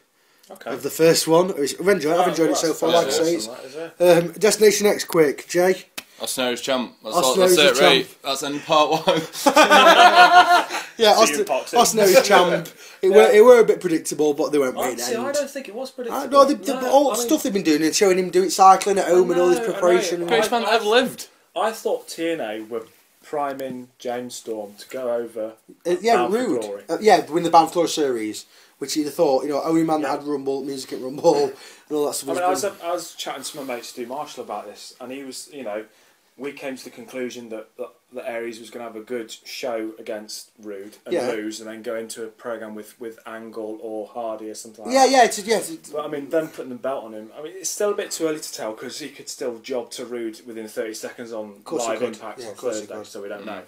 Speaker 3: of the first one. I've enjoyed it so far. Like I say, Destination X, quick, Jay.
Speaker 4: Osnery's champ. That's
Speaker 3: Osnery's
Speaker 4: it,
Speaker 3: champ.
Speaker 4: right? That's in part 1.
Speaker 3: Yeah, Osnery's champ. It were a bit predictable, but they weren't great.
Speaker 5: I don't think it was predictable.
Speaker 3: All the stuff they've been doing and showing him doing cycling at home and all this preparation.
Speaker 4: Greatest man that ever lived.
Speaker 5: I thought TNA were priming James Storm to go over.
Speaker 3: Rude. Win the Bound for Glory series, which you'd have thought, only man that had Rumble, Music at Rumble, and all that stuff.
Speaker 5: I was chatting to my mate Stu Marshall about this, and he was, we came to the conclusion that Aries was going to have a good show against Rude and lose, and then go into a program with Angle or Hardy or something like that. But then putting the belt on him, it's still a bit too early to tell because he could still job to Rude within 30 seconds on Live Impact on Thursday, so we don't know.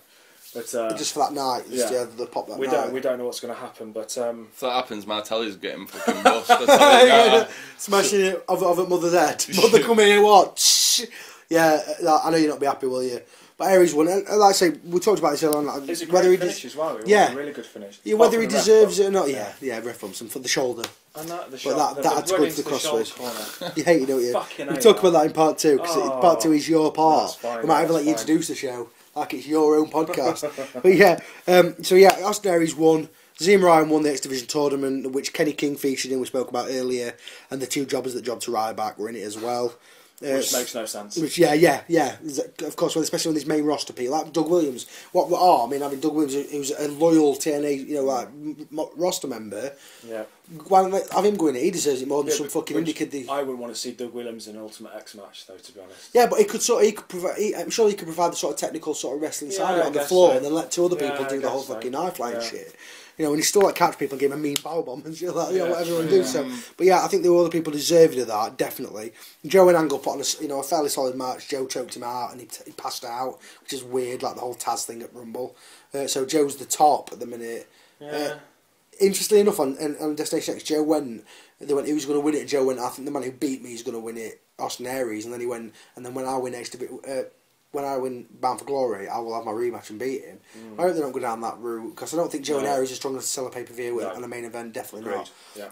Speaker 5: But
Speaker 3: just for that night, the pop that night.
Speaker 5: We don't know what's going to happen, but
Speaker 4: if that happens, my telly's getting fucking bust.
Speaker 3: Smashing it of at Mother's head. Mother come in and watch. Yeah, I know you'll not be happy, will you? But Aries won, and like I say, we talked about this earlier on.
Speaker 5: It's a great finish as well. A really good finish.
Speaker 3: Yeah, whether he deserves it or not, ref bumps him for the shoulder.
Speaker 5: And that
Speaker 3: had to go to the crossface. You hate it, don't you?
Speaker 5: We'll
Speaker 3: talk about that in part 2 because part 2 is your part. We might even let you introduce the show like it's your own podcast. But Austin Aries won. Zima Ryan won the X Division tournament, which Kenny King featured in. We spoke about earlier, and the two jobbers that jobbed to Ryback were in it as well.
Speaker 5: Which makes no sense.
Speaker 3: Which, of course, especially when these main roster people like Doug Williams. Having Doug Williams, who's a loyal TNA, roster member. Yeah. Why not have him going in? He deserves it more than some fucking indie kid.
Speaker 5: I wouldn't want to see Doug Williams in an Ultimate X match, though, to be honest.
Speaker 3: Yeah, but I'm sure he could provide the sort of technical sort of wrestling side on the floor, and then let two other people do the whole fucking knife line shit. And he still catch people and give him a mean powerbomb and shit like that, whatever you want to do. So, but I think there were other people deserving of that, definitely. Joe and Angle put on a fairly solid match. Joe choked him out and he passed out, which is weird, like the whole Taz thing at Rumble. So Joe's the top at the minute. Yeah. Interestingly enough, on Destination X, Joe went. They went, who's going to win it? And Joe went, I think the man who beat me is going to win it, Austin Aries. And then he went, and then when I win when I win Bound for Glory, I will have my rematch and beat him. I hope they don't go down that route because I don't think Joe and Aries are strong enough to sell a pay-per-view on a main event. Definitely not. Yeah.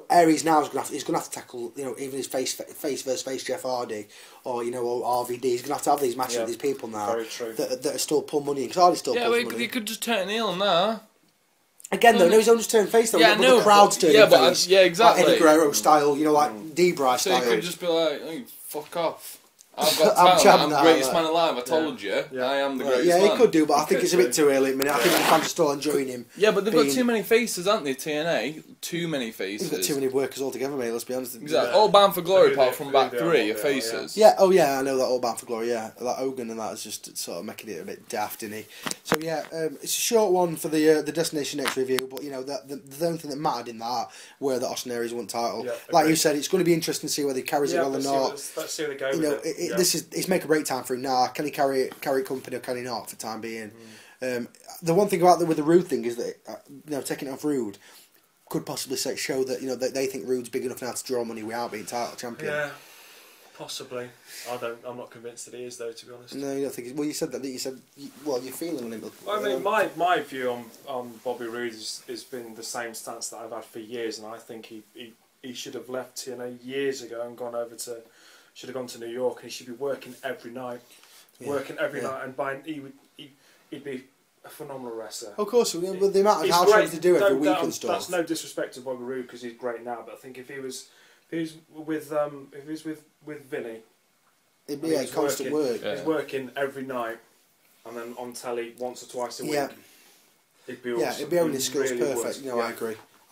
Speaker 3: Aries now is going to have to tackle even his face versus face Jeff Hardy or RVD. He's going to have these matches with these people now that are still pulling money in because Hardy's still pulling money.
Speaker 4: You could just turn heel on that.
Speaker 3: Again, though, he's only just turned face though. But the crowd's turning face.
Speaker 4: Exactly.
Speaker 3: Like Eddie Guerrero style, like D-Bry style.
Speaker 4: So you could just be like, hey, fuck off. I've got talent, I'm the greatest man alive, I told you. I am the greatest man.
Speaker 3: Yeah, he could do, but I think it's a bit too early at the minute. I think the fans are still enjoying him.
Speaker 4: Yeah, but they've got too many faces, haven't they, TNA? Too many faces.
Speaker 3: They've got too many workers altogether, mate, let's be honest.
Speaker 4: Exactly. All Bound for Glory apart from back three are faces.
Speaker 3: Yeah, I know that all Bound for Glory, Like Hogan and that is just sort of making it a bit daft, isn't he? So it's a short one for the Destination X review, but the only thing that mattered in that were the Austin Aries won title. Yeah, like you said, it's going to be interesting to see whether he carries it well or not.
Speaker 5: Let's see where they go with it.
Speaker 3: It's make a break time for him now. Can he carry company or can he not for the time being? The one thing with the Rude thing is that taking it off Rude could possibly show that that they think Rude's big enough now to draw money without being title champion.
Speaker 5: Yeah, possibly. I'm not convinced that he is though. To be honest.
Speaker 3: No, you don't think? Well, you said that. You said you're feeling on him.
Speaker 5: I mean, my view on Bobby Roode has been the same stance that I've had for years, and I think he should have left TNA years ago and gone over to. Should have gone to New York, and he should be working every night, and he'd be a phenomenal wrestler.
Speaker 3: Of course, with the amount of house shows they do every week and stuff.
Speaker 5: That's no disrespect to Bobby Roode because he's great now, but I think if he was with Vinny,
Speaker 3: it'd be constant work.
Speaker 5: He's working every night, and then on telly once or twice a week. It'd be awesome.
Speaker 3: Yeah, it'd be only skills really perfect.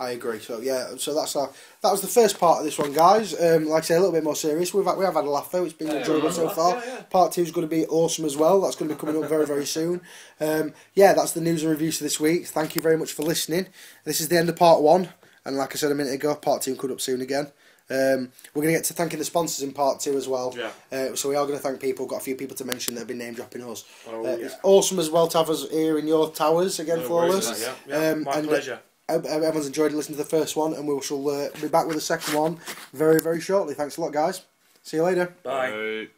Speaker 3: I agree. So that was the first part of this one, guys. Like I say, a little bit more serious. We have had a laugh though. It's been enjoyable so far. Part 2 is going to be awesome as well. That's going to be coming up very, very soon. That's the news and reviews for this week. Thank you very much for listening. This is the end of part 1, and like I said a minute ago, part 2 coming up soon again. We're going to get to thanking the sponsors in part 2 as well. So we are going to thank people. We've got a few people to mention that have been name dropping us. It's awesome as well to have us here in your towers again, Flawless.
Speaker 5: My pleasure.
Speaker 3: Everyone's enjoyed listening to the first one, and we shall be back with the second one very, very shortly. Thanks a lot, guys. See you later.
Speaker 5: Bye.